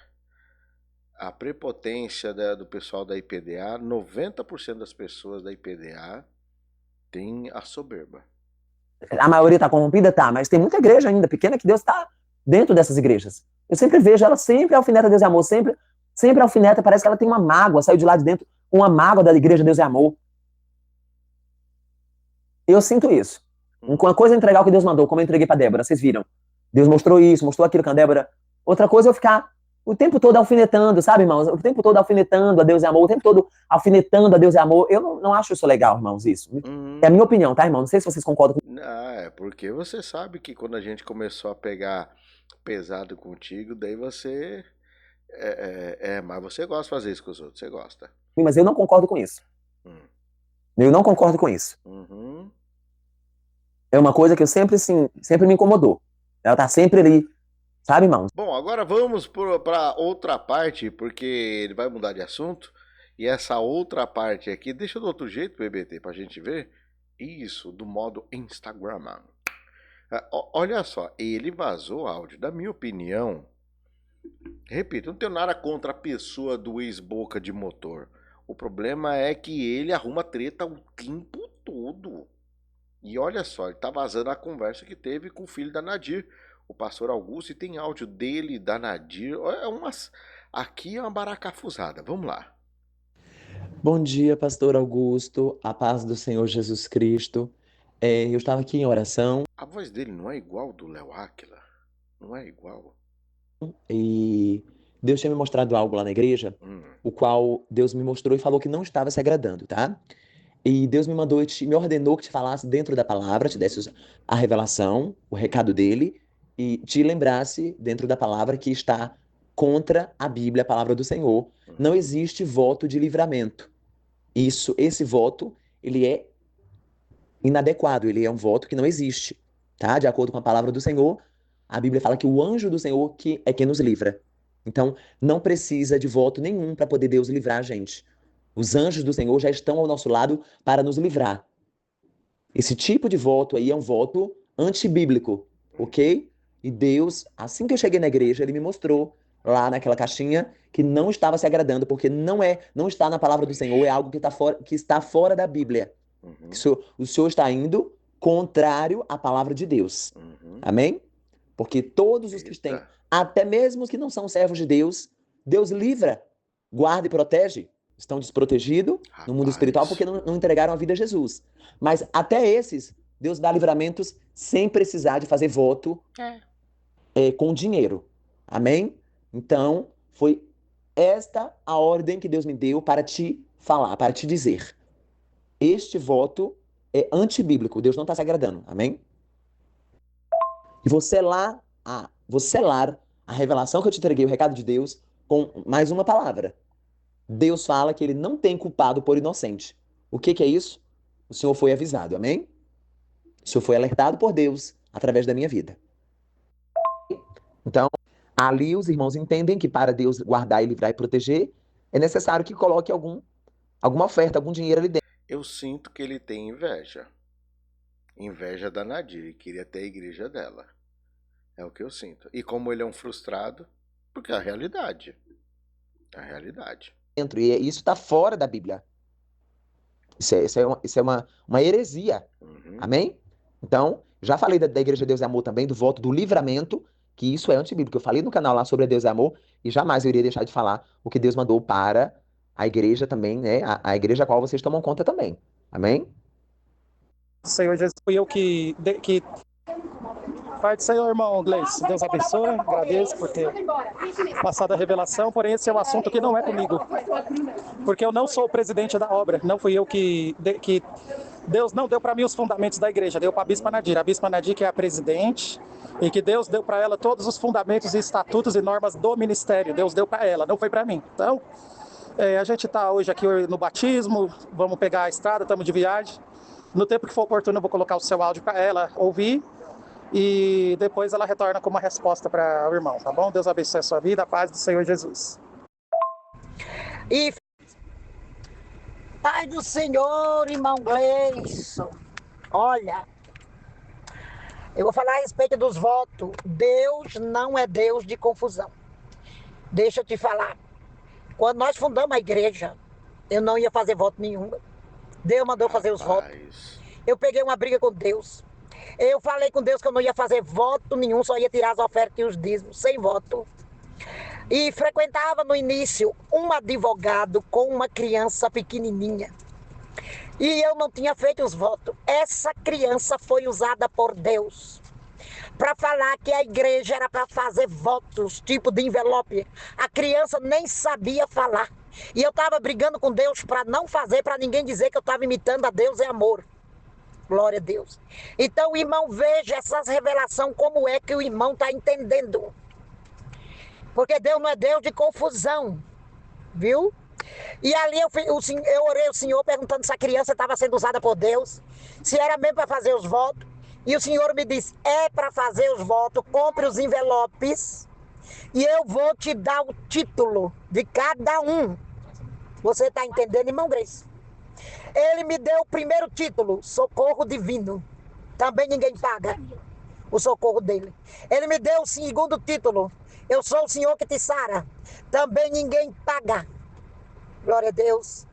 A prepotência do pessoal da IPDA, 90% das pessoas da IPDA tem a soberba. A maioria está corrompida? Tá, mas tem muita igreja ainda pequena que Deus está dentro dessas igrejas. Eu sempre vejo ela, sempre alfineta Deus é amor, sempre alfineta, parece que ela tem uma mágoa, saiu de lá de dentro com uma mágoa da igreja Deus é amor. Eu sinto isso. Uma coisa é entregar o que Deus mandou, como eu entreguei para Débora, vocês viram. Deus mostrou isso, mostrou aquilo com a Débora. Outra coisa é eu ficar o tempo todo alfinetando, sabe, irmãos? O tempo todo alfinetando a Deus é amor, o tempo todo alfinetando a Deus é amor. Eu não acho isso legal, irmãos, isso. É a minha opinião, tá, irmão? Não sei se vocês concordam com... É porque você sabe que quando a gente começou a pegar pesado contigo, daí você... mas você gosta de fazer isso com os outros, você gosta. Mas eu não concordo com isso. Eu não concordo com isso. É uma coisa que eu sempre me incomodou. Ela tá sempre ali, sabe, irmãos? Bom, agora vamos para outra parte, porque ele vai mudar de assunto. E essa outra parte aqui, deixa do outro jeito, PBT, pra gente ver. Isso, do modo Instagram. Olha só, ele vazou áudio. Da minha opinião, repito, não tenho nada contra a pessoa do ex-boca de motor. O problema é que ele arruma treta o tempo todo. E olha só, ele tá vazando a conversa que teve com o filho da Nadir, o pastor Augusto, e tem áudio dele, da Nadir. Aqui é uma baracafusada. Vamos lá. Bom dia, pastor Augusto, a paz do Senhor Jesus Cristo. Eu estava aqui em oração A voz dele não é igual do Léo Áquila? Não é igual? e Deus tinha me mostrado algo lá na igreja, o qual Deus me mostrou e falou que não estava se agradando, tá? E Deus me mandou, me ordenou que te falasse dentro da palavra, te desse a revelação, o recado dele, e te lembrasse dentro da palavra que está contra a Bíblia, a palavra do Senhor. Não existe voto de livramento. Esse voto, ele é inadequado, ele é um voto que não existe, tá? De acordo com a palavra do Senhor, a Bíblia fala que o anjo do Senhor que é quem nos livra. Então, não precisa de voto nenhum para poder Deus livrar a gente. Os anjos do Senhor já estão ao nosso lado para nos livrar. Esse tipo de voto aí é um voto antibíblico, ok? E Deus, assim que eu cheguei na igreja, ele me mostrou lá naquela caixinha que não estava se agradando, porque não está na palavra do Senhor, é algo que está fora da Bíblia. O Senhor está indo contrário à palavra de Deus. Amém? Porque todos os que têm, até mesmo os que não são servos de Deus, Deus livra, guarda e protege. Estão desprotegidos no mundo espiritual porque não entregaram a vida a Jesus. Mas até esses, Deus dá livramentos sem precisar de fazer voto com dinheiro. Amém? Então, foi esta a ordem que Deus me deu para te falar, para te dizer. Este voto é antibíblico. Deus não está se agradando. Amém? E vou selar a revelação que eu te entreguei, o recado de Deus, com mais uma palavra. Deus fala que ele não tem culpado por inocente. O que é isso? O Senhor foi avisado, amém? O Senhor foi alertado por Deus através da minha vida. Então, ali os irmãos entendem que para Deus guardar e livrar e proteger, é necessário que coloque alguma oferta, algum dinheiro ali dentro. Eu sinto que ele tem inveja. Inveja da Nadir, e queria ter a igreja dela. É o que eu sinto. E como ele é um frustrado, porque é a realidade. É a realidade. E isso está fora da Bíblia. Isso é uma heresia. Amém? Então, já falei da Igreja Deus e Amor também, do voto do livramento, que isso é antibíblico. Eu falei no canal lá sobre a Deus e Amor e jamais eu iria deixar de falar o que Deus mandou para a igreja também, né? A igreja a qual vocês tomam conta também. Amém? Senhor Jesus, fui eu que Pai do Senhor, irmão Gleice, Deus abençoe, agradeço por ter passado a revelação, porém esse é um assunto que não é comigo, porque eu não sou o presidente da obra, não fui eu que Deus não deu para mim os fundamentos da igreja, deu para a Bispa Nadir que é a presidente, e que Deus deu para ela todos os fundamentos e estatutos e normas do ministério, Deus deu para ela, não foi para mim. Então, a gente está hoje aqui no batismo, vamos pegar a estrada, estamos de viagem, no tempo que for oportuno eu vou colocar o seu áudio para ela ouvir, e depois ela retorna com uma resposta para o irmão, tá bom? Deus abençoe a sua vida, a paz do Senhor Jesus. E Pai do Senhor, irmão Gleison, olha, eu vou falar a respeito dos votos. Deus não é Deus de confusão. Deixa eu te falar, quando nós fundamos a igreja, eu não ia fazer voto nenhum. Deus mandou fazer os votos. Eu peguei uma briga com Deus. Eu falei com Deus que eu não ia fazer voto nenhum, só ia tirar as ofertas e os dízimos, sem voto. E frequentava no início um advogado com uma criança pequenininha. E eu não tinha feito os votos. Essa criança foi usada por Deus para falar que a igreja era para fazer votos, tipo de envelope. A criança nem sabia falar. E eu estava brigando com Deus para não fazer, para ninguém dizer que eu estava imitando a Deus é amor. Glória a Deus. Então, irmão, veja essas revelações, como é que o irmão está entendendo. Porque Deus não é Deus de confusão, viu? E ali eu orei ao Senhor perguntando se a criança estava sendo usada por Deus, se era mesmo para fazer os votos. E o Senhor me disse, é para fazer os votos, compre os envelopes e eu vou te dar o título de cada um. Você está entendendo, irmão Grace? Ele me deu o primeiro título, Socorro Divino. Também ninguém paga o socorro dele. Ele me deu o segundo título, Eu sou o Senhor que te sara. Também ninguém paga. Glória a Deus.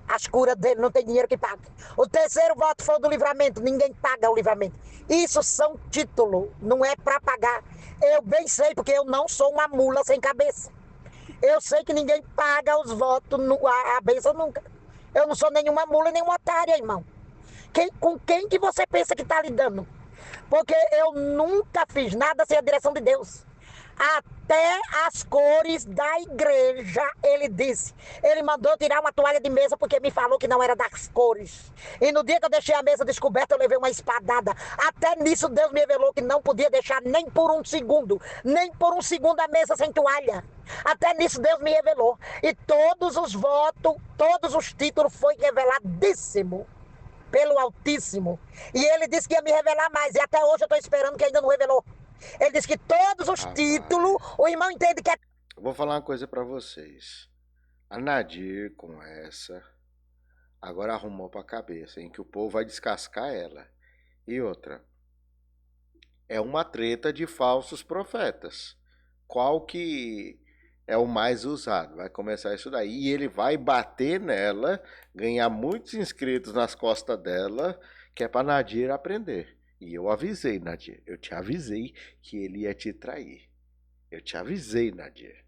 As curas dele não tem dinheiro que paga. O terceiro voto foi o do livramento. Ninguém paga o livramento. Isso são títulos, não é para pagar. Eu bem sei, porque eu não sou uma mula sem cabeça. Eu sei que ninguém paga os votos, a bênção nunca. Eu não sou nenhuma mula, nem uma otária, irmão. Com quem que você pensa que está lidando? Porque eu nunca fiz nada sem a direção de Deus. Até as cores da igreja, ele disse. Ele mandou tirar uma toalha de mesa porque me falou que não era das cores. E no dia que eu deixei a mesa descoberta, eu levei uma espadada. Até nisso Deus me revelou que não podia deixar nem por um segundo a mesa sem toalha. Até nisso Deus me revelou. E todos os votos, todos os títulos foi reveladíssimo pelo Altíssimo. E ele disse que ia me revelar mais. E até hoje eu estou esperando, que ainda não revelou. Ele disse que todos os títulos, o irmão entende que é... Eu vou falar uma coisa pra vocês. A Nadir, com essa, agora arrumou pra cabeça, em que o povo vai descascar ela. E outra, é uma treta de falsos profetas. Qual que é o mais usado? Vai começar isso daí. E ele vai bater nela, ganhar muitos inscritos nas costas dela, que é pra Nadir aprender. E eu avisei, Nadir. Eu te avisei que ele ia te trair. Eu te avisei, Nadir.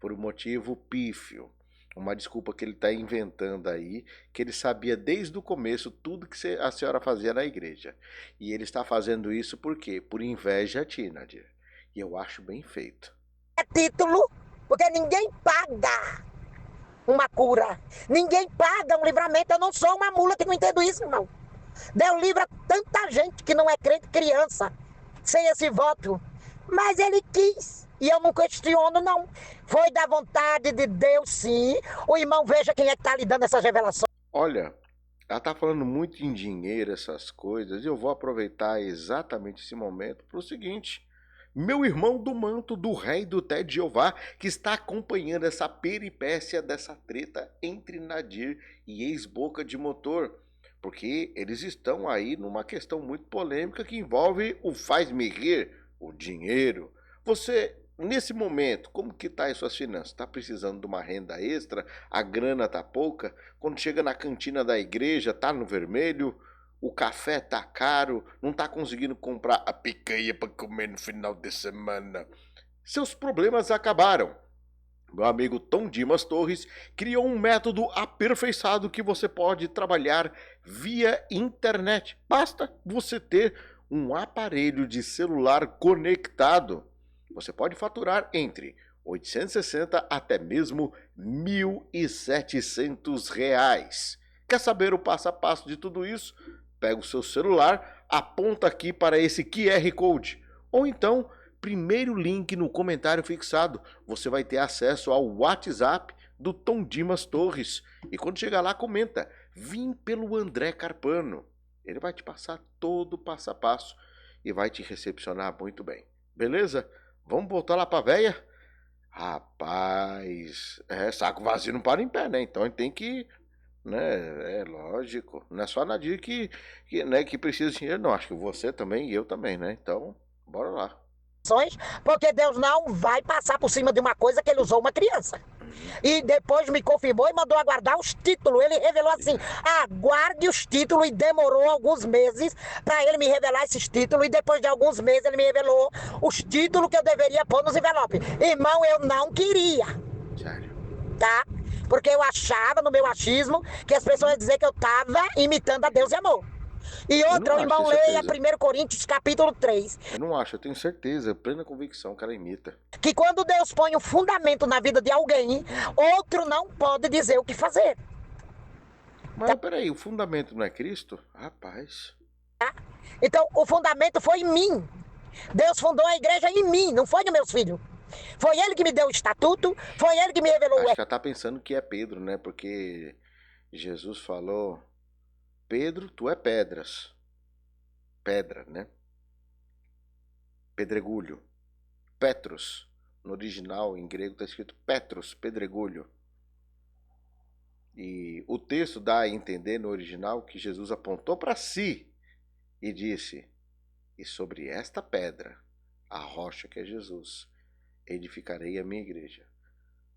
Por um motivo pífio. Uma desculpa que ele está inventando aí, que ele sabia desde o começo tudo que a senhora fazia na igreja. E ele está fazendo isso por quê? Por inveja a ti, Nadir. E eu acho bem feito. É título, porque ninguém paga uma cura. Ninguém paga um livramento. Eu não sou uma mula que não entendo isso, irmão. Deus livra tanta gente que não é crente, criança, sem esse voto. Mas ele quis. E eu não questiono, não. Foi da vontade de Deus, sim. O irmão, veja quem é que está lhe dando essas revelações. Olha, ela tá falando muito em dinheiro, essas coisas, e eu vou aproveitar exatamente esse momento para o seguinte. Meu irmão do manto do rei do Té de Jeová, que está acompanhando essa peripécia dessa treta entre Nadir e ex-boca de motor. Porque eles estão aí numa questão muito polêmica que envolve o faz-me rir, o dinheiro. Você, nesse momento, como que tá as suas finanças? Tá precisando de uma renda extra? A grana tá pouca? Quando chega na cantina da igreja, tá no vermelho? O café tá caro? Não tá conseguindo comprar a picanha para comer no final de semana? Seus problemas acabaram. Meu amigo Tom Dimas Torres criou um método aperfeiçoado que você pode trabalhar via internet. Basta você ter um aparelho de celular conectado. Você pode faturar entre 860 até mesmo R$ 1.700. Quer saber o passo a passo de tudo isso? Pega o seu celular, aponta aqui para esse QR Code. Ou então, primeiro link no comentário fixado, você vai ter acesso ao WhatsApp do Tom Dimas Torres. E quando chegar lá, comenta, vim pelo André Carpano. Ele vai te passar todo o passo a passo e vai te recepcionar muito bem. Beleza? Vamos voltar lá pra véia? Rapaz, saco vazio não para em pé, né? Então ele tem que, né? É lógico. Não é só a Nadir que precisa de dinheiro, não. Acho que você também e eu também, né? Então, bora lá. Porque Deus não vai passar por cima de uma coisa que ele usou uma criança. E depois me confirmou e mandou aguardar os títulos. Ele revelou assim, aguarde os títulos, e demorou alguns meses para ele me revelar esses títulos. E depois de alguns meses ele me revelou os títulos que eu deveria pôr nos envelopes. Irmão, eu não queria. Sério. Tá? Porque eu achava, no meu achismo, que as pessoas iam dizer que eu estava imitando a Deus e amor. E outra, o irmão leia 1 Coríntios capítulo 3. Eu não acho, eu tenho certeza, plena convicção que ela imita. Que quando Deus põe um fundamento na vida de alguém, outro não pode dizer o que fazer. Mas peraí, o fundamento não é Cristo? Rapaz. Tá? Então, o fundamento foi em mim. Deus fundou a igreja em mim, não foi nos meus filhos. Foi ele que me deu o estatuto, foi ele que me revelou Acho que ela tá pensando que é Pedro, né? Porque Jesus falou, Pedro, tu é pedras. Pedra, né? Pedregulho. Petros. No original, em grego, está escrito Petros, pedregulho. E o texto dá a entender no original que Jesus apontou para si e disse: "E sobre esta pedra, a rocha que é Jesus, edificarei a minha igreja."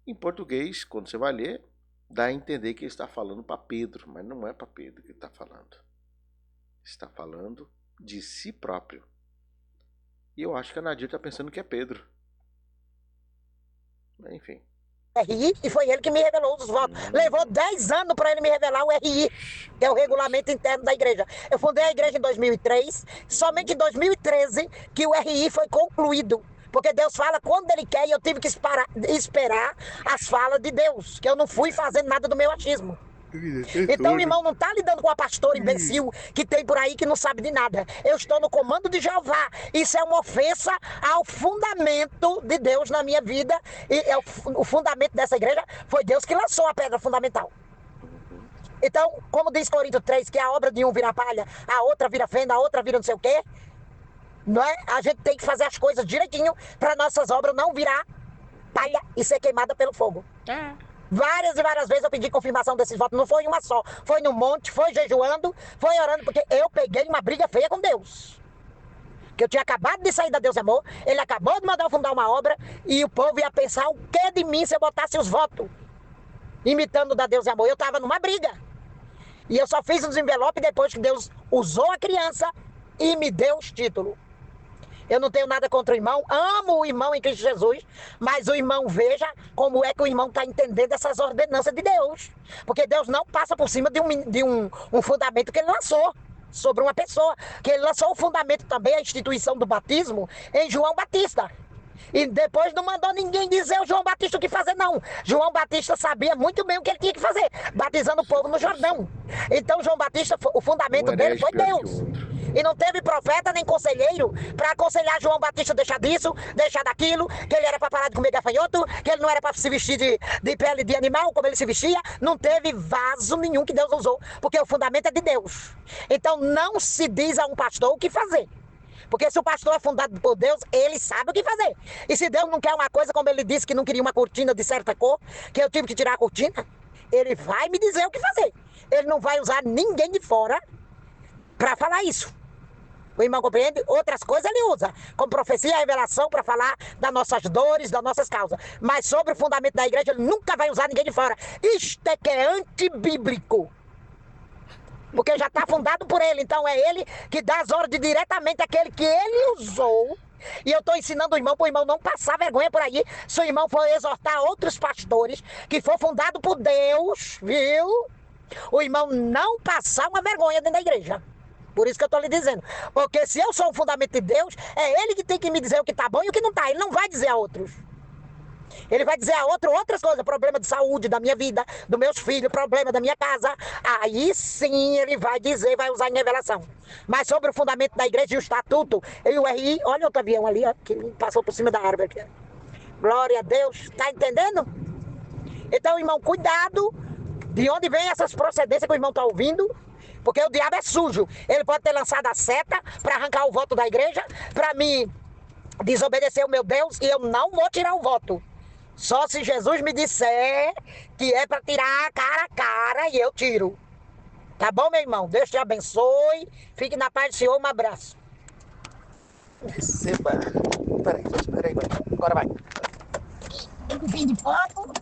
Em português, quando você vai ler, dá a entender que ele está falando para Pedro, mas não é para Pedro que ele está falando. Está falando de si próprio. E eu acho que a Nadir está pensando que é Pedro. Enfim. RI, e foi ele que me revelou os votos. Levou 10 anos para ele me revelar o RI, que é o regulamento interno da igreja. Eu fundei a igreja em 2003, somente em 2013 que o RI foi concluído. Porque Deus fala quando Ele quer e eu tive que esperar as falas de Deus, que eu não fui fazendo nada do meu achismo. Então o irmão não está lidando com a pastora imbecil que tem por aí que não sabe de nada. Eu estou no comando de Jeová. Isso é uma ofensa ao fundamento de Deus na minha vida. E o fundamento dessa igreja foi Deus que lançou a pedra fundamental. Então, como diz Coríntios 3, que a obra de um vira palha, a outra vira fenda, a outra vira não sei o quê, não é? A gente tem que fazer as coisas direitinho para nossas obras não virar palha e ser queimada pelo fogo. Várias e várias vezes eu pedi confirmação desses votos, não foi uma só. Foi no monte, foi jejuando, foi orando, porque eu peguei uma briga feia com Deus. Que eu tinha acabado de sair da Deus Amor, ele acabou de mandar eu fundar uma obra, e o povo ia pensar o que de mim se eu botasse os votos, imitando da Deus Amor. Eu estava numa briga. E eu só fiz os envelopes depois que Deus usou a criança e me deu os títulos. Eu não tenho nada contra o irmão, amo o irmão em Cristo Jesus, mas o irmão veja como é que o irmão está entendendo essas ordenanças de Deus. Porque Deus não passa por cima de um fundamento que ele lançou sobre uma pessoa. Que ele lançou o fundamento também, a instituição do batismo, em João Batista. E depois não mandou ninguém dizer ao João Batista o que fazer, não. João Batista sabia muito bem o que ele tinha que fazer, batizando o povo no Jordão. Então João Batista, o fundamento dele foi Deus. E não teve profeta nem conselheiro para aconselhar João Batista deixar disso, deixar daquilo, que ele era para parar de comer gafanhoto, que ele não era para se vestir de pele de animal, como ele se vestia. Não teve vaso nenhum que Deus usou, porque o fundamento é de Deus. Então não se diz a um pastor o que fazer. Porque se o pastor é fundado por Deus, ele sabe o que fazer. E se Deus não quer uma coisa, como ele disse que não queria uma cortina de certa cor, que eu tive que tirar a cortina, ele vai me dizer o que fazer. Ele não vai usar ninguém de fora para falar isso. O irmão compreende? Outras coisas ele usa, como profecia e revelação, para falar das nossas dores, das nossas causas. Mas sobre o fundamento da igreja, ele nunca vai usar ninguém de fora. Isto é que é antibíblico. Porque já está fundado por ele. Então é ele que dá as ordens diretamente àquele que ele usou. E eu estou ensinando o irmão para o irmão não passar vergonha por aí. Se o irmão for exortar outros pastores que for fundado por Deus, viu? O irmão não passar uma vergonha dentro da igreja. Por isso que eu estou lhe dizendo. Porque se eu sou o fundamento de Deus, é ele que tem que me dizer o que está bom e o que não está. Ele não vai dizer a outros. Ele vai dizer a outras coisas, problema de saúde da minha vida, dos meus filhos, problema da minha casa. Aí sim ele vai dizer, vai usar em revelação. Mas sobre o fundamento da igreja e o estatuto, e o RI, olha outro avião ali, ó, que passou por cima da árvore aqui. Glória a Deus, tá entendendo? Então, irmão, cuidado de onde vem essas procedências que o irmão está ouvindo, porque o diabo é sujo. Ele pode ter lançado a seta para arrancar o voto da igreja, para mim desobedecer o meu Deus, e eu não vou tirar o voto. Só se Jesus me disser que é para tirar cara a cara e eu tiro. Tá bom, meu irmão? Deus te abençoe. Fique na paz do Senhor. Um abraço. Receba. Peraí. Agora vai. Fim de foto.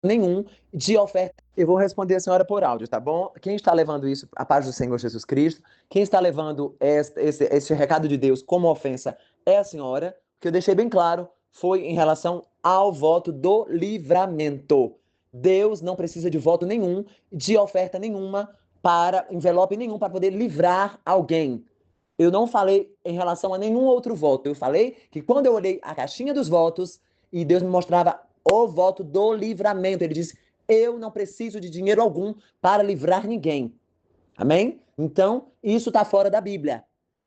Nenhum de oferta. Eu vou responder a senhora por áudio, tá bom? Quem está levando isso, a paz do Senhor Jesus Cristo, quem está levando esse recado de Deus como ofensa é a senhora, que eu deixei bem claro, foi em relação ao voto do livramento. Deus não precisa de voto nenhum, de oferta nenhuma, para envelope nenhum, para poder livrar alguém. Eu não falei em relação a nenhum outro voto. Eu falei que quando eu olhei a caixinha dos votos e Deus me mostrava o voto do livramento, ele disse, eu não preciso de dinheiro algum para livrar ninguém. Amém? Então, isso está fora da Bíblia.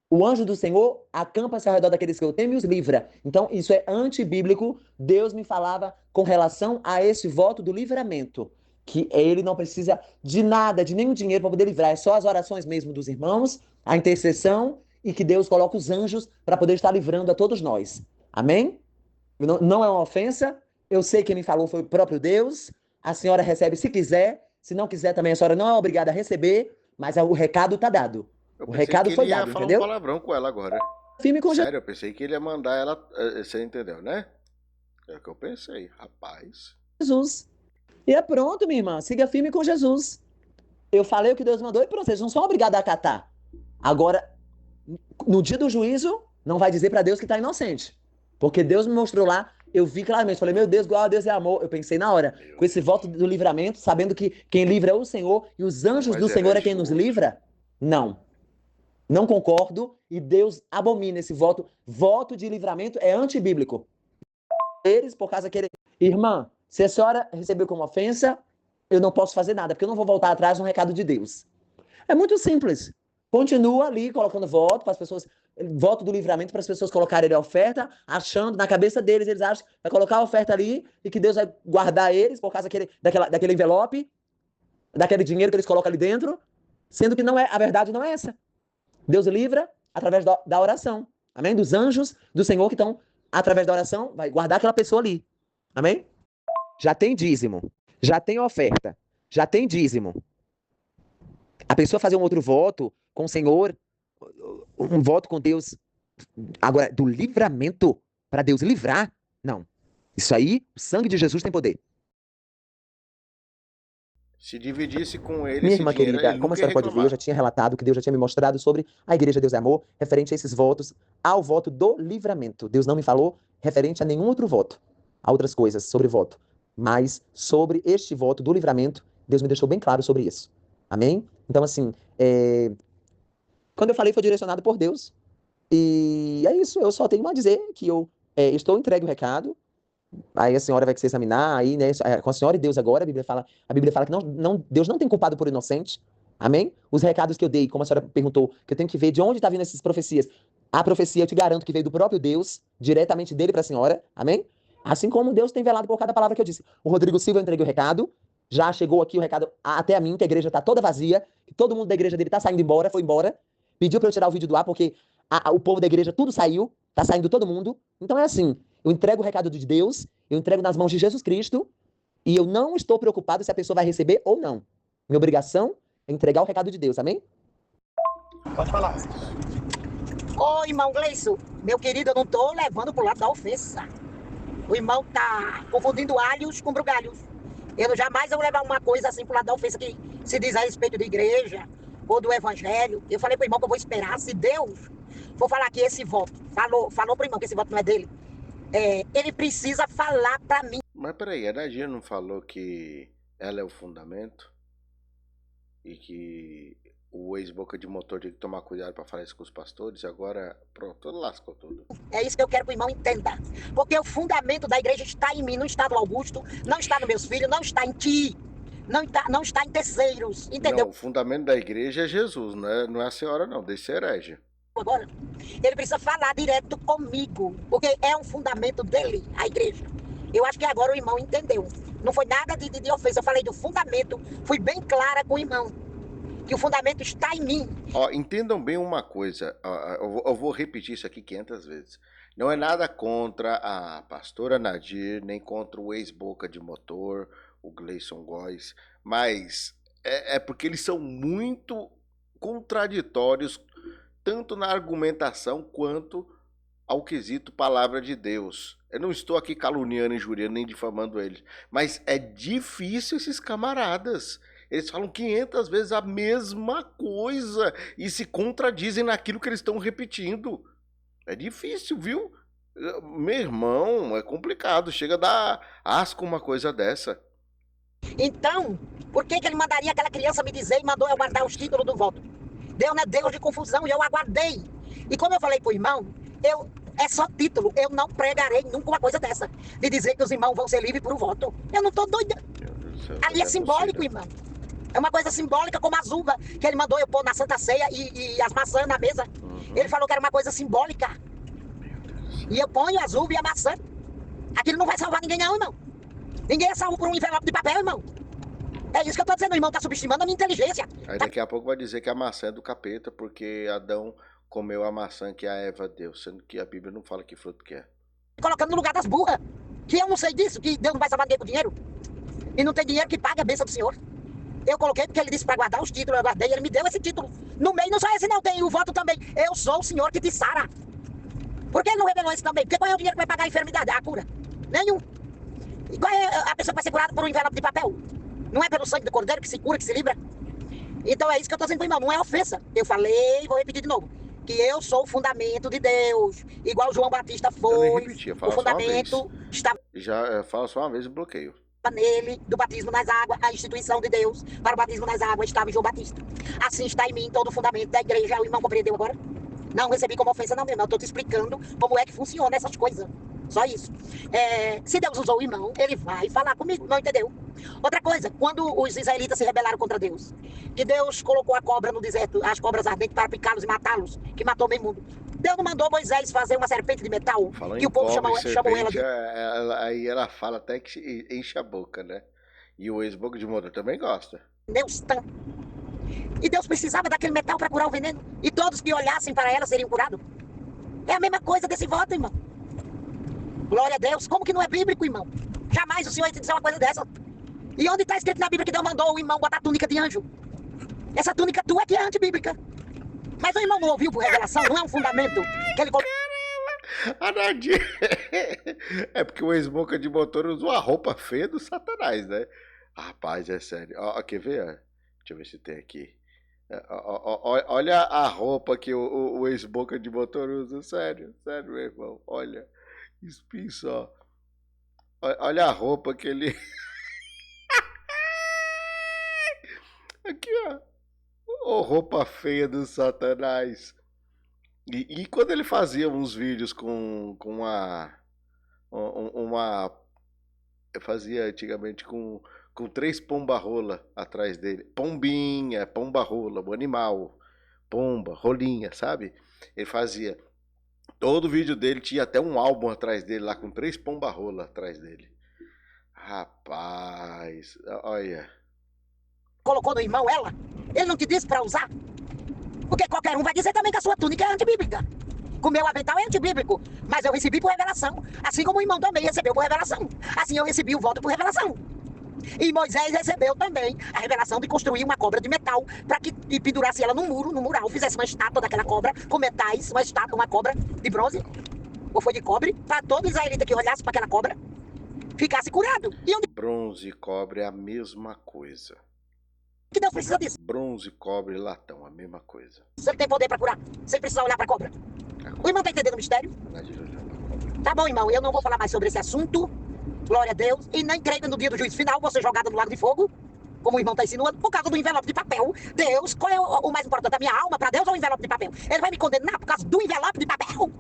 O anjo do Senhor acampa-se ao redor daqueles que eu temo e os livra. Então, isso é antibíblico. Deus me falava com relação a esse voto do livramento. que ele não precisa de nada, de nenhum dinheiro para poder livrar. É só as orações mesmo dos irmãos, a intercessão e que Deus coloca os anjos para poder estar livrando a todos nós. Amém? Não é uma ofensa. Eu sei que quem me falou foi o próprio Deus. A senhora recebe se quiser. Se não quiser também, a senhora não é obrigada a receber. Mas o recado está dado. O recado foi dado, falar entendeu? um palavrão com ela agora. Firme com Sério, eu pensei que ele ia mandar ela. Você entendeu, né? É o que eu pensei, rapaz. Jesus. E é pronto, minha irmã. Siga firme com Jesus. Eu falei o que Deus mandou e pronto. Vocês não são obrigados a acatar. Agora, no dia do juízo, não vai dizer para Deus que está inocente. Porque Deus me mostrou lá, eu vi claramente. Falei, meu Deus, igual a Deus é amor. Eu pensei na hora, com esse voto do livramento, sabendo que quem livra é o Senhor e os anjos do Senhor é quem nos livra. Não. Não concordo e Deus abomina esse voto. Voto de livramento é antibíblico. Eles, por causa que ele... Irmã, se a senhora recebeu como ofensa, eu não posso fazer nada, porque eu não vou voltar atrás no recado de Deus. É muito simples. Continua ali colocando voto para as pessoas, voto do livramento para as pessoas colocarem a oferta, achando, na cabeça deles, eles acham que vai colocar a oferta ali e que Deus vai guardar eles por causa daquele envelope, daquele dinheiro que eles colocam ali dentro, sendo que não é, a verdade não é essa. Deus livra através da oração. Amém? Dos anjos do Senhor que estão, através da oração, vai guardar aquela pessoa ali. Amém? Já tem dízimo, já tem oferta, já tem dízimo. A pessoa fazer um outro voto com o Senhor, um voto com Deus, agora, do livramento, para Deus livrar, não. Isso aí, o sangue de Jesus tem poder. Se dividisse com ele, Minha esse irmã dinheiro, querida, ele como a nunca ia senhora pode ver, eu reclamar. já tinha relatado que Deus já tinha me mostrado sobre a Igreja Deus é Amor, referente a esses votos, ao voto do livramento. Deus não me falou referente a nenhum outro voto, a outras coisas sobre voto. Mas sobre este voto do livramento, Deus me deixou bem claro sobre isso. Amém? Então, assim, quando eu falei foi direcionado por Deus. E é isso, eu só tenho a dizer que eu estou entregue o recado. Aí a senhora vai se examinar, aí, né, com a senhora e Deus agora, a Bíblia fala que Deus não tem culpado por inocente, amém? Os recados que eu dei, como a senhora perguntou, que eu tenho que ver de onde está vindo essas profecias. A profecia, eu te garanto que veio do próprio Deus, diretamente dele para a senhora, amém? Assim como Deus tem velado por cada palavra que eu disse. O Rodrigo Silva, eu entreguei o recado, já chegou aqui o recado até a mim, que a igreja está toda vazia, que todo mundo da igreja dele está saindo embora, foi embora, pediu para eu tirar o vídeo do ar, porque o povo da igreja tudo saiu, tá saindo todo mundo. Então é assim, eu entrego o recado de Deus, eu entrego nas mãos de Jesus Cristo, e eu não estou preocupado se a pessoa vai receber ou não. Minha obrigação é entregar o recado de Deus, amém? Pode falar. Ô, irmão Gleison, meu querido, eu não tô levando pro lado da ofensa. O irmão tá confundindo alhos com brugalhos. Eu jamais vou levar uma coisa assim pro lado da ofensa que se diz a respeito da igreja ou do evangelho. Eu falei pro irmão que eu vou esperar, se Deus for falar que esse voto, falou pro irmão que esse voto não é dele, ele precisa falar pra mim. Mas peraí, a Nadia não falou que ela é o fundamento? E que o ex-boca de motor tem que tomar cuidado para falar isso com os pastores? E agora, pronto, lascou tudo. É isso que eu quero que o irmão entenda. Porque o fundamento da igreja está em mim, não está no Augusto, não está nos meus filhos, não está em ti, não está em terceiros, entendeu? Não, o fundamento da igreja é Jesus, não é a senhora não, desse herege. Agora, ele precisa falar direto comigo, porque é um fundamento dele, a igreja. Eu acho que agora o irmão entendeu. Não foi nada de ofensa, eu falei do fundamento, fui bem clara com o irmão, que o fundamento está em mim. Ó, entendam bem uma coisa, eu vou repetir isso aqui 500 vezes. Não é nada contra a pastora Nadir, nem contra o ex-boca de motor, o Gleison Góes, mas é porque eles são muito contraditórios, tanto na argumentação quanto ao quesito palavra de Deus. Eu não estou aqui caluniando, injuriando, nem difamando eles, mas é difícil esses camaradas. Eles falam 500 vezes a mesma coisa e se contradizem naquilo que eles estão repetindo. É difícil, viu? Meu irmão, é complicado. Chega a dar asco uma coisa dessa. Então, por que ele mandaria aquela criança me dizer e mandou eu guardar os títulos do voto? Deus não é Deus de confusão e eu aguardei. E como eu falei pro irmão, é só título, eu não pregarei nunca uma coisa dessa, de dizer que os irmãos vão ser livres por um voto. Eu não tô doida. Ali é simbólico, irmão. É uma coisa simbólica, como as uvas que ele mandou eu pôr na Santa Ceia e as maçãs na mesa. Ele falou que era uma coisa simbólica. E eu ponho as uvas e a maçã. Aquilo não vai salvar ninguém não, irmão. Ninguém é salvo por um envelope de papel, irmão. É isso que eu tô dizendo, o irmão tá subestimando a minha inteligência. Aí daqui a pouco vai dizer que a maçã é do capeta, porque Adão comeu a maçã que a Eva deu, sendo que a Bíblia não fala que fruto que é. Colocando no lugar das burras. Que eu não sei disso, que Deus não vai salvar ninguém com dinheiro. E não tem dinheiro que pague a bênção do Senhor. Eu coloquei porque ele disse para guardar os títulos, eu guardei, ele me deu esse título. No meio não só esse não, tem o voto também. Eu sou o Senhor que te sara. Por que ele não revelou esse também? Porque qual é o dinheiro que vai pagar a enfermidade, a cura? Nenhum. E qual é a pessoa que vai ser curada por um envelope de papel? Não é pelo sangue do cordeiro que se cura, que se livra? Então é isso que eu tô dizendo pro irmão, não é ofensa. Eu falei e vou repetir de novo. Que eu sou o fundamento de Deus. Igual João Batista foi. Repetir, O fundamento estava Já fala só uma vez e bloqueio. nele, do batismo nas águas, a instituição de Deus para o batismo nas águas estava em João Batista. Assim está em mim todo o fundamento da igreja. O irmão compreendeu agora? Não recebi como ofensa não, meu irmão. Eu tô te explicando como é que funciona essas coisas. Só isso. Se Deus usou o irmão, ele vai falar comigo, não entendeu? Outra coisa, quando os israelitas se rebelaram contra Deus, que Deus colocou a cobra no deserto, as cobras ardentes para picá-los e matá-los, que matou meio mundo. Deus não mandou Moisés fazer uma serpente de metal, Falando que em o povo cobra e chamou ela serpente, de aí ela fala até que enche a boca, né? E o ex-boca de motor também gosta. Neustan. E Deus precisava daquele metal para curar o veneno. E todos que olhassem para ela seriam curados. É a mesma coisa desse voto, irmão. Glória a Deus. Como que não é bíblico, irmão? Jamais o Senhor ia te dizer uma coisa dessa. E onde está escrito na Bíblia que Deus mandou o irmão botar túnica de anjo? Essa túnica tua que é antibíblica. Mas o irmão não ouviu por revelação, não é um fundamento que ele colocou. A Nadia. É porque o ex-boca de motor usou a roupa feia do Satanás, né? Rapaz, é sério. Ó, quer ver? Deixa eu ver se tem aqui. Olha a roupa que o ex-boca de motor usa. Sério, meu irmão. Olha. Espinho só. Olha a roupa que ele. Aqui, ó. Ô, roupa feia do Satanás. E quando ele fazia uns vídeos com uma. Eu fazia antigamente com 3 pomba-rola atrás dele. Pombinha, pomba-rola, o animal. Pomba, rolinha, sabe? Ele fazia. Todo vídeo dele tinha até um álbum atrás dele, lá com 3 pomba-rola atrás dele. Rapaz, olha. Colocou no irmão ela? Ele não te disse para usar? Porque qualquer um vai dizer também que a sua túnica é antibíblica. O meu avental é antibíblico, mas eu recebi por revelação. Assim como o irmão também recebeu por revelação. Assim eu recebi o voto por revelação. E Moisés recebeu também a revelação de construir uma cobra de metal para que pendurasse ela no mural, fizesse uma estátua daquela cobra com metais, uma cobra de bronze, ou foi de cobre, para todo israelita que olhasse para aquela cobra ficasse curado. E onde Bronze e cobre é a mesma coisa. que Deus precisa disso? Bronze, cobre e latão, a mesma coisa. Se ele tem poder para curar, sem precisar olhar para a cobra. O irmão está entendendo o mistério? Tá bom, irmão, eu não vou falar mais sobre esse assunto. Glória a Deus. E nem creio que no dia do juízo final você jogada no lago de fogo, como o irmão está insinuando, por causa do envelope de papel. Deus, qual é o mais importante? A minha alma para Deus ou o envelope de papel? Ele vai me condenar por causa do envelope de papel?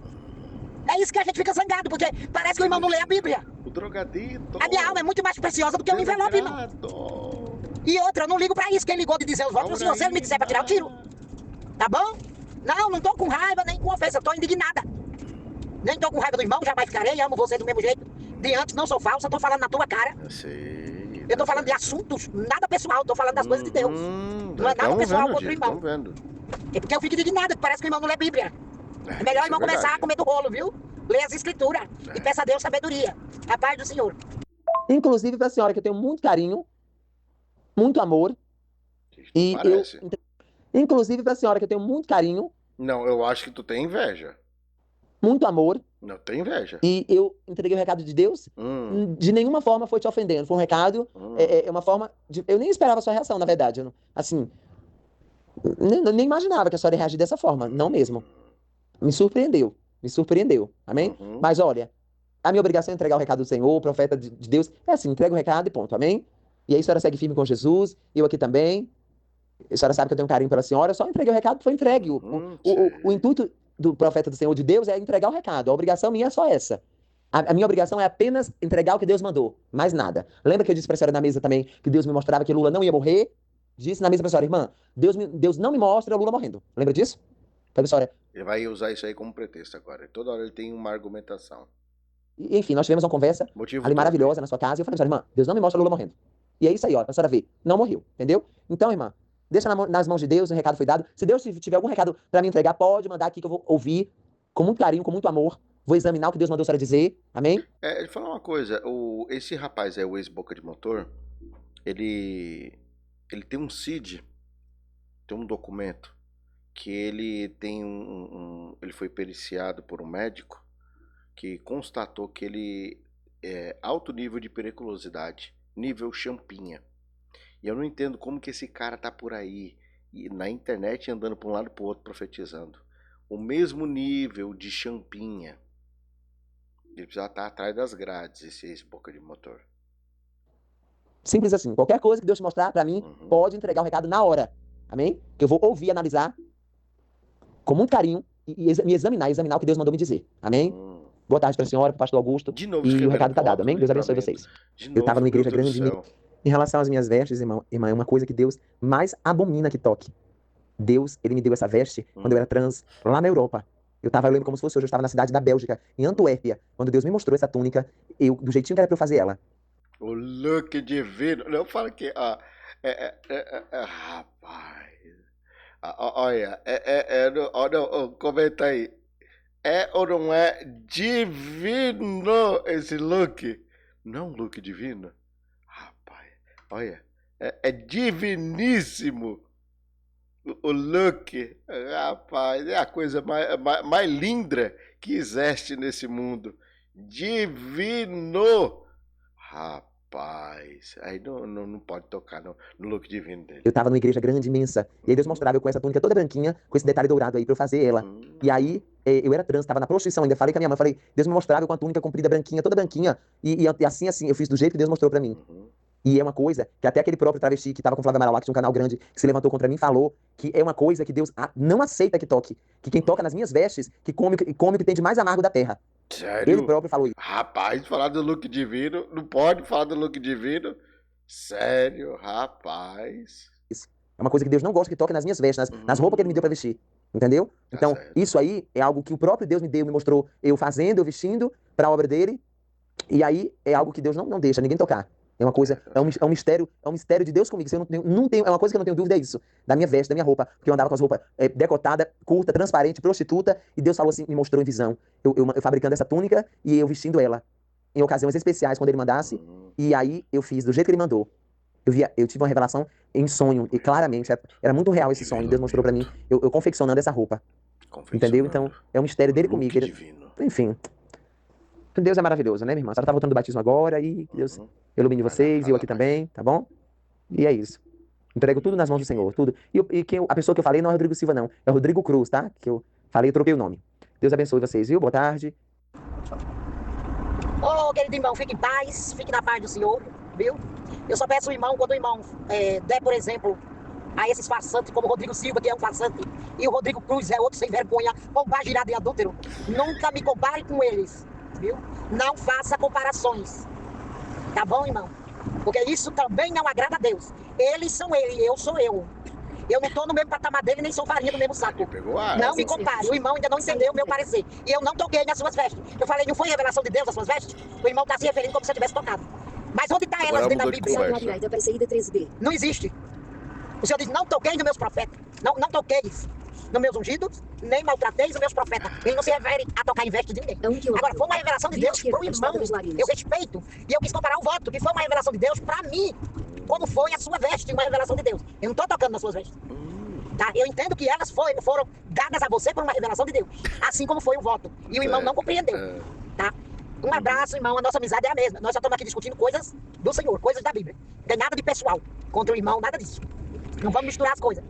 É isso que a gente fica zangado, porque parece que o irmão não lê a Bíblia. O drogadito. A minha alma é muito mais preciosa do que o envelope, irmão. E outra, eu não ligo pra isso. Quem ligou de dizer os votos, se ele me disser pra tirar o tiro. Tá bom? Não tô com raiva nem com ofensa, eu tô indignada. Nem tô com raiva do irmão, jamais ficarei, amo você do mesmo jeito. De antes, não sou falsa, tô falando na tua cara. Eu sei. Eu tô falando de assuntos, nada pessoal, tô falando das coisas de Deus. Não é nada pessoal contra o irmão. Vendo. É porque eu fico indignada, que parece que o irmão não lê Bíblia. É melhor o irmão começar a comer do rolo, viu? Lê as escrituras e peça a Deus sabedoria. A paz do Senhor. Inclusive para a senhora, que eu tenho muito carinho, muito amor. E parece. Inclusive para a senhora, que eu tenho muito carinho. Não, eu acho que tu tem inveja. Muito amor. Não, tem inveja. E eu entreguei o recado de Deus. De nenhuma forma foi te ofendendo. Foi um recado, uma forma de... Eu nem esperava a sua reação, na verdade. Assim, nem imaginava que a senhora ia reagir dessa forma. Não mesmo. Me surpreendeu. Amém? Mas olha, a minha obrigação é entregar o recado do Senhor, o profeta de Deus. É assim, entrega o recado e ponto. Amém? E aí a senhora segue firme com Jesus. Eu aqui também. A senhora sabe que eu tenho um carinho pela senhora. Eu só entreguei o recado, foi entregue. O intuito do profeta do Senhor de Deus é entregar o recado. A obrigação minha é só essa. A minha obrigação é apenas entregar o que Deus mandou. Mais nada. Lembra que eu disse pra senhora na mesa também que Deus me mostrava que Lula não ia morrer? Disse na mesa pra senhora, irmã, Deus não me mostra Lula morrendo. Lembra disso? Falei pra senhora. Ele vai usar isso aí como pretexto agora. Toda hora ele tem uma argumentação. Enfim, nós tivemos uma conversa ali maravilhosa na sua casa e eu falei pra senhora, irmã, Deus não me mostra Lula morrendo. E é isso aí, ó, pra senhora ver. Não morreu, entendeu? Então, irmã, deixa nas mãos de Deus, o recado foi dado. Se Deus tiver algum recado pra me entregar, pode mandar aqui que eu vou ouvir com muito carinho, com muito amor. Vou examinar o que Deus mandou a senhora dizer. Amém? Ele falou uma coisa, esse rapaz o ex-boca de motor, ele tem um CID, tem um documento, que ele tem ele foi periciado por um médico que constatou que ele é alto nível de periculosidade, nível champinha. E eu não entendo como que esse cara tá por aí, na internet, andando para um lado e para o outro profetizando. O mesmo nível de champinha. Ele precisa estar atrás das grades, esse boca de motor. Simples assim. Qualquer coisa que Deus te mostrar pra mim, pode entregar o recado na hora. Amém? Que eu vou ouvir, analisar com muito carinho e me examinar o que Deus mandou me dizer. Amém? Boa tarde para a senhora, para o pastor Augusto. De novo, e o recado está dado. Amém? Deus abençoe vocês. Eu estava numa igreja grande. Em relação às minhas vestes, irmã, é uma coisa que Deus mais abomina que toque. Deus, ele me deu essa veste quando eu era trans, lá na Europa. Eu lembro como se fosse hoje, eu estava na cidade da Bélgica, em Antuérpia, quando Deus me mostrou essa túnica, do jeitinho que era para eu fazer ela. O look divino. Não fala que. Rapaz. Olha, comenta aí. É ou não é divino esse look? Não look divino? Rapaz, olha. É diviníssimo o look. Rapaz, é a coisa mais linda que existe nesse mundo. Divino. Rapaz, aí não pode tocar no look divino dele. Eu tava numa igreja grande, imensa, e aí Deus mostrava eu com essa túnica toda branquinha, com esse detalhe dourado aí pra eu fazer ela. E aí, eu era trans, tava na prostituição ainda, falei com a minha mãe, falei, Deus me mostrava eu com a túnica comprida, branquinha, toda branquinha, e assim, eu fiz do jeito que Deus mostrou pra mim. E é uma coisa que até aquele próprio travesti que tava com o Flávio Amaral lá, que tinha um canal grande, que se levantou contra mim, falou que é uma coisa que Deus não aceita que toque. Que quem toca nas minhas vestes, que come o que tem de mais amargo da terra. Sério? Ele próprio falou isso. Rapaz, falar do look divino, não pode falar do look divino. Sério, rapaz. É uma coisa que Deus não gosta que toque nas minhas vestes, nas roupas que ele me deu pra vestir. Entendeu? Então, isso aí é algo que o próprio Deus me deu, me mostrou eu fazendo, eu vestindo pra obra dele. E aí é algo que Deus não deixa ninguém tocar. É uma coisa, é um mistério de Deus comigo. É uma coisa que eu não tenho dúvida, é isso. Da minha veste, da minha roupa. Porque eu andava com as roupas decotada, curta, transparente, prostituta. E Deus falou assim, me mostrou em visão. Eu fabricando essa túnica e eu vestindo ela. Em ocasiões especiais, quando ele mandasse. E aí eu fiz do jeito que ele mandou. Eu tive uma revelação em sonho. E claramente, era muito real esse sonho. Deus mostrou pra mim, eu confeccionando essa roupa. Entendeu? Então, é um mistério dele comigo. Enfim. Deus é maravilhoso, né, minha irmã? A senhora tá voltando do batismo agora e Deus ilumine vocês e eu aqui também, tá bom? E é isso. Entrego tudo nas mãos do Senhor, tudo. A pessoa que eu falei não é Rodrigo Silva, não. É o Rodrigo Cruz, tá? Que eu falei, eu troquei o nome. Deus abençoe vocês, viu? Boa tarde. Ô, querido irmão, fique em paz, fique na paz do Senhor, viu? Eu só peço ao irmão, quando o irmão der, por exemplo, a esses farsantes, como o Rodrigo Silva, que é um farsante, e o Rodrigo Cruz é outro sem vergonha, compaginado e adúltero, nunca me compare com eles. Viu? Não faça comparações. Tá bom, irmão? Porque isso também não agrada a Deus. Eles são ele, eu sou eu. Eu não tô no mesmo patamar dele, nem sou farinha do mesmo saco. Não me compare. O irmão ainda não entendeu o meu parecer. E eu não toquei nas suas vestes. Eu falei, não foi revelação de Deus as suas vestes? O irmão tá se referindo como se eu tivesse tocado. Mas onde tá elas dentro da Bíblia? Não existe. O Senhor diz, não toquei nos meus profetas. Não toqueis nos meus ungidos, nem maltrateis os meus profetas. Ele não se refere a tocar em vestes de ninguém. Agora, foi uma revelação de Deus para o irmão. Eu respeito. E eu quis comparar o voto, que foi uma revelação de Deus para mim. Como foi a sua veste, uma revelação de Deus. Eu não estou tocando nas suas vestes. Tá? Eu entendo que elas foram dadas a você por uma revelação de Deus. Assim como foi o voto. E o irmão não compreendeu. Tá? Um abraço, irmão. A nossa amizade é a mesma. Nós só estamos aqui discutindo coisas do Senhor, coisas da Bíblia. Não tem nada de pessoal contra o irmão, nada disso. Não vamos misturar as coisas.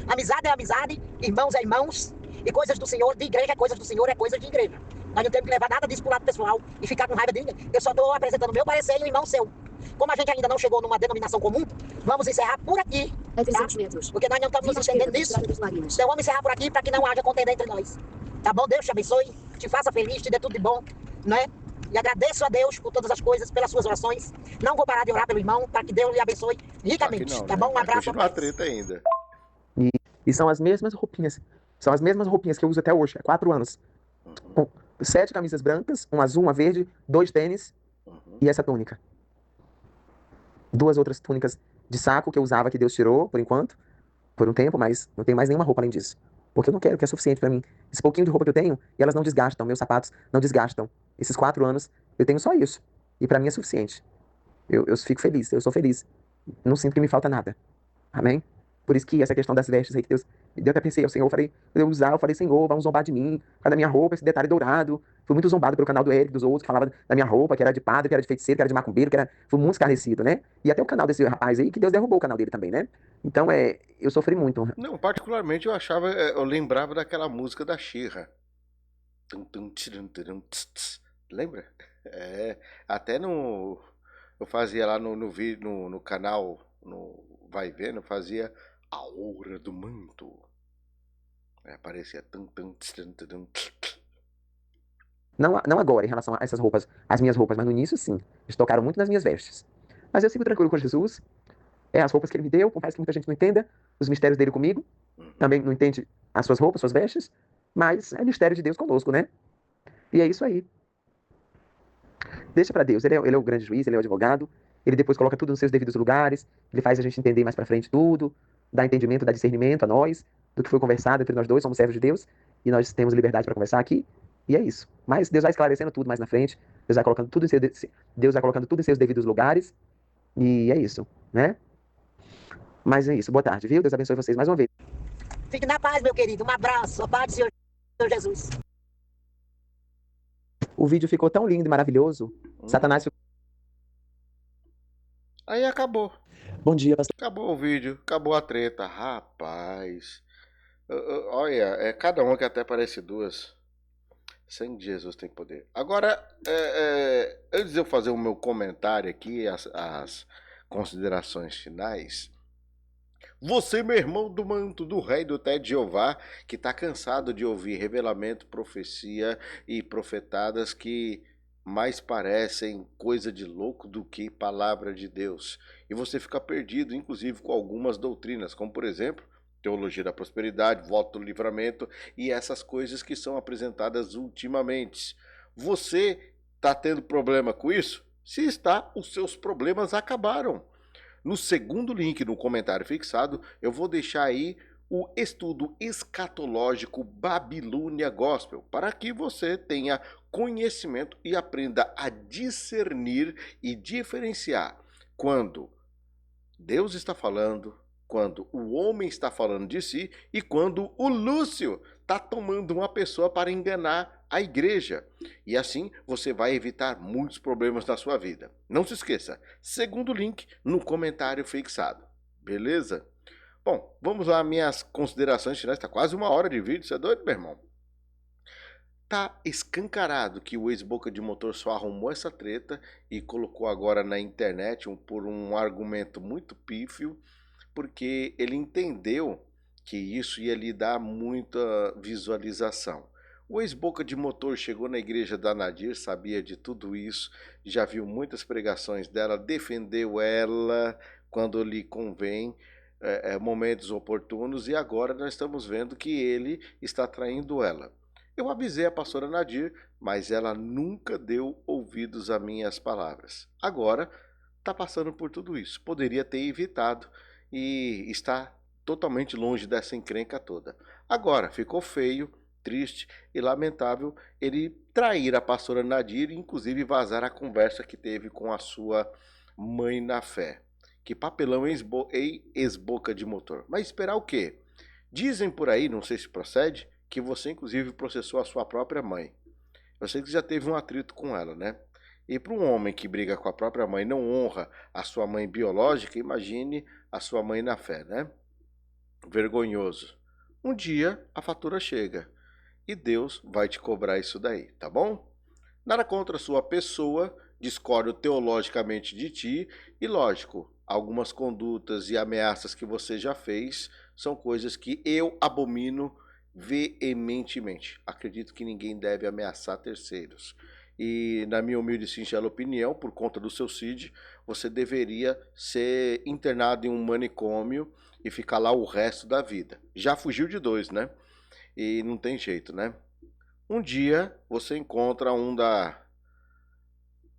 Amizade é amizade, irmãos é irmãos, e coisas do Senhor, de igreja é coisas do Senhor, é coisas de igreja. Nós não temos que levar nada disso pro lado pessoal e ficar com raiva de ninguém. Eu só estou apresentando o meu parecer e o irmão seu. Como a gente ainda não chegou numa denominação comum, vamos encerrar por aqui. Tá? Porque nós não estamos nos entendendo nisso. Então vamos encerrar por aqui para que não haja contenda entre nós. Tá bom? Deus te abençoe, te faça feliz, te dê tudo de bom, né? E agradeço a Deus por todas as coisas, pelas suas orações. Não vou parar de orar pelo irmão, para que Deus lhe abençoe ricamente. Não, tá bom? Um abraço. Vai treta ainda. E são as mesmas roupinhas. São as mesmas roupinhas que eu uso até hoje, há 4 anos. Com 7 camisas brancas, um azul, uma verde, 2 tênis e essa túnica. 2 outras túnicas de saco que eu usava, que Deus tirou, por enquanto, por um tempo, mas não tenho mais nenhuma roupa além disso. Porque eu não quero, que é suficiente pra mim. Esse pouquinho de roupa que eu tenho, e elas não desgastam, meus sapatos não desgastam. Esses 4 anos, eu tenho só isso. E pra mim é suficiente. Eu fico feliz, eu sou feliz. Não sinto que me falta nada. Amém? Por isso que essa questão das vestes aí que Deus me deu, até pensei, o Senhor, eu falei, Senhor, vão zombar de mim, por causa da minha roupa, esse detalhe dourado. Fui muito zombado pelo canal do Eric, dos outros, que falava da minha roupa, que era de padre, que era de feiticeiro, que era de macumbeiro, fui muito escarnecido, né? E até o canal desse rapaz aí, que Deus derrubou o canal dele também, né? Então, eu sofri muito. Não, particularmente eu achava, eu lembrava daquela música da Xirra. Tum, tum, tchirum, turum, tss, tss. Lembra? É, até no. Eu fazia lá no vídeo, no canal, no Vai Vendo, eu fazia a aura do manto. Aí aparecia tum, tum, tchirum, turum, tss, tss. Não agora, em relação a essas roupas, as minhas roupas, mas no início, sim. Eles tocaram muito nas minhas vestes. Mas eu sigo tranquilo com Jesus. É as roupas que ele me deu, por mais que muita gente não entenda os mistérios dele comigo. Também não entende as suas roupas, suas vestes. Mas é mistério de Deus conosco, né? E é isso aí. Deixa pra Deus. Ele é o grande juiz, ele é o advogado. Ele depois coloca tudo nos seus devidos lugares. Ele faz a gente entender mais pra frente tudo. Dá entendimento, dá discernimento a nós do que foi conversado entre nós dois. Somos servos de Deus. E nós temos liberdade para conversar aqui. E é isso. Mas Deus vai esclarecendo tudo mais na frente. Deus vai colocando tudo em seus devidos lugares. E é isso, né? Mas é isso. Boa tarde, viu? Deus abençoe vocês mais uma vez. Fique na paz, meu querido. Um abraço. A paz do Senhor Jesus. O vídeo ficou tão lindo e maravilhoso. Satanás ficou... Aí acabou. Bom dia, pastor. Acabou o vídeo, acabou a treta. Rapaz. Olha, cada uma que até parece duas. Sangue de Jesus tem poder. Agora, antes de eu fazer o meu comentário aqui, as considerações finais. Você, meu irmão do manto do rei do Té de Jeová, que está cansado de ouvir revelamento, profecia e profetadas que mais parecem coisa de louco do que palavra de Deus. E você fica perdido, inclusive, com algumas doutrinas, como por exemplo, teologia da prosperidade, voto do livramento e essas coisas que são apresentadas ultimamente. Você está tendo problema com isso? Se está, os seus problemas acabaram. No segundo link no comentário fixado, eu vou deixar aí o estudo escatológico Babilônia Gospel, para que você tenha conhecimento e aprenda a discernir e diferenciar quando Deus está falando, quando o homem está falando de si e quando o Lúcio está tomando uma pessoa para enganar a igreja. E assim você vai evitar muitos problemas na sua vida. Não se esqueça, segundo link no comentário fixado. Beleza? Bom, vamos lá, minhas considerações finais. Está quase 1 hora de vídeo, você é doido, meu irmão? Tá escancarado que o ex-Boca de Motor só arrumou essa treta e colocou agora na internet por um argumento muito pífio, porque ele entendeu que isso ia lhe dar muita visualização. O ex-Boca de Motor chegou na igreja da Nadir, sabia de tudo isso, já viu muitas pregações dela, defendeu ela quando lhe convém, momentos oportunos, e agora nós estamos vendo que ele está traindo ela. Eu avisei a pastora Nadir, mas ela nunca deu ouvidos a minhas palavras. Agora está passando por tudo isso. Poderia ter evitado e está totalmente longe dessa encrenca toda. Agora ficou feio, triste e lamentável ele trair a pastora Nadir e inclusive vazar a conversa que teve com a sua mãe na fé. Que papelão ex-Boca de Motor. Mas esperar o quê? Dizem por aí, não sei se procede, que você inclusive processou a sua própria mãe. Eu sei que já teve um atrito com ela, né? E para um homem que briga com a própria mãe, não honra a sua mãe biológica, imagine a sua mãe na fé, né? Vergonhoso. Um dia a fatura chega e Deus vai te cobrar isso daí, tá bom? Nada contra a sua pessoa, discordo teologicamente de ti e, lógico, algumas condutas e ameaças que você já fez são coisas que eu abomino veementemente. Acredito que ninguém deve ameaçar terceiros. E na minha humilde e singela opinião, por conta do seu CID, você deveria ser internado em um manicômio e ficar lá o resto da vida. Já fugiu de 2, né? E não tem jeito, né? Um dia você encontra um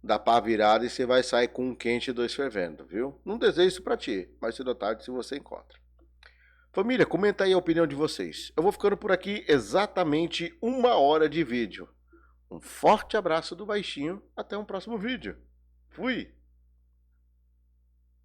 da pá virada e você vai sair com um quente e dois fervendo, viu? Não desejo isso pra ti, mas cedo ou tarde se você encontra. Família, comenta aí a opinião de vocês. Eu vou ficando por aqui exatamente 1 hora de vídeo. Um forte abraço do Baixinho, até um próximo vídeo. Fui!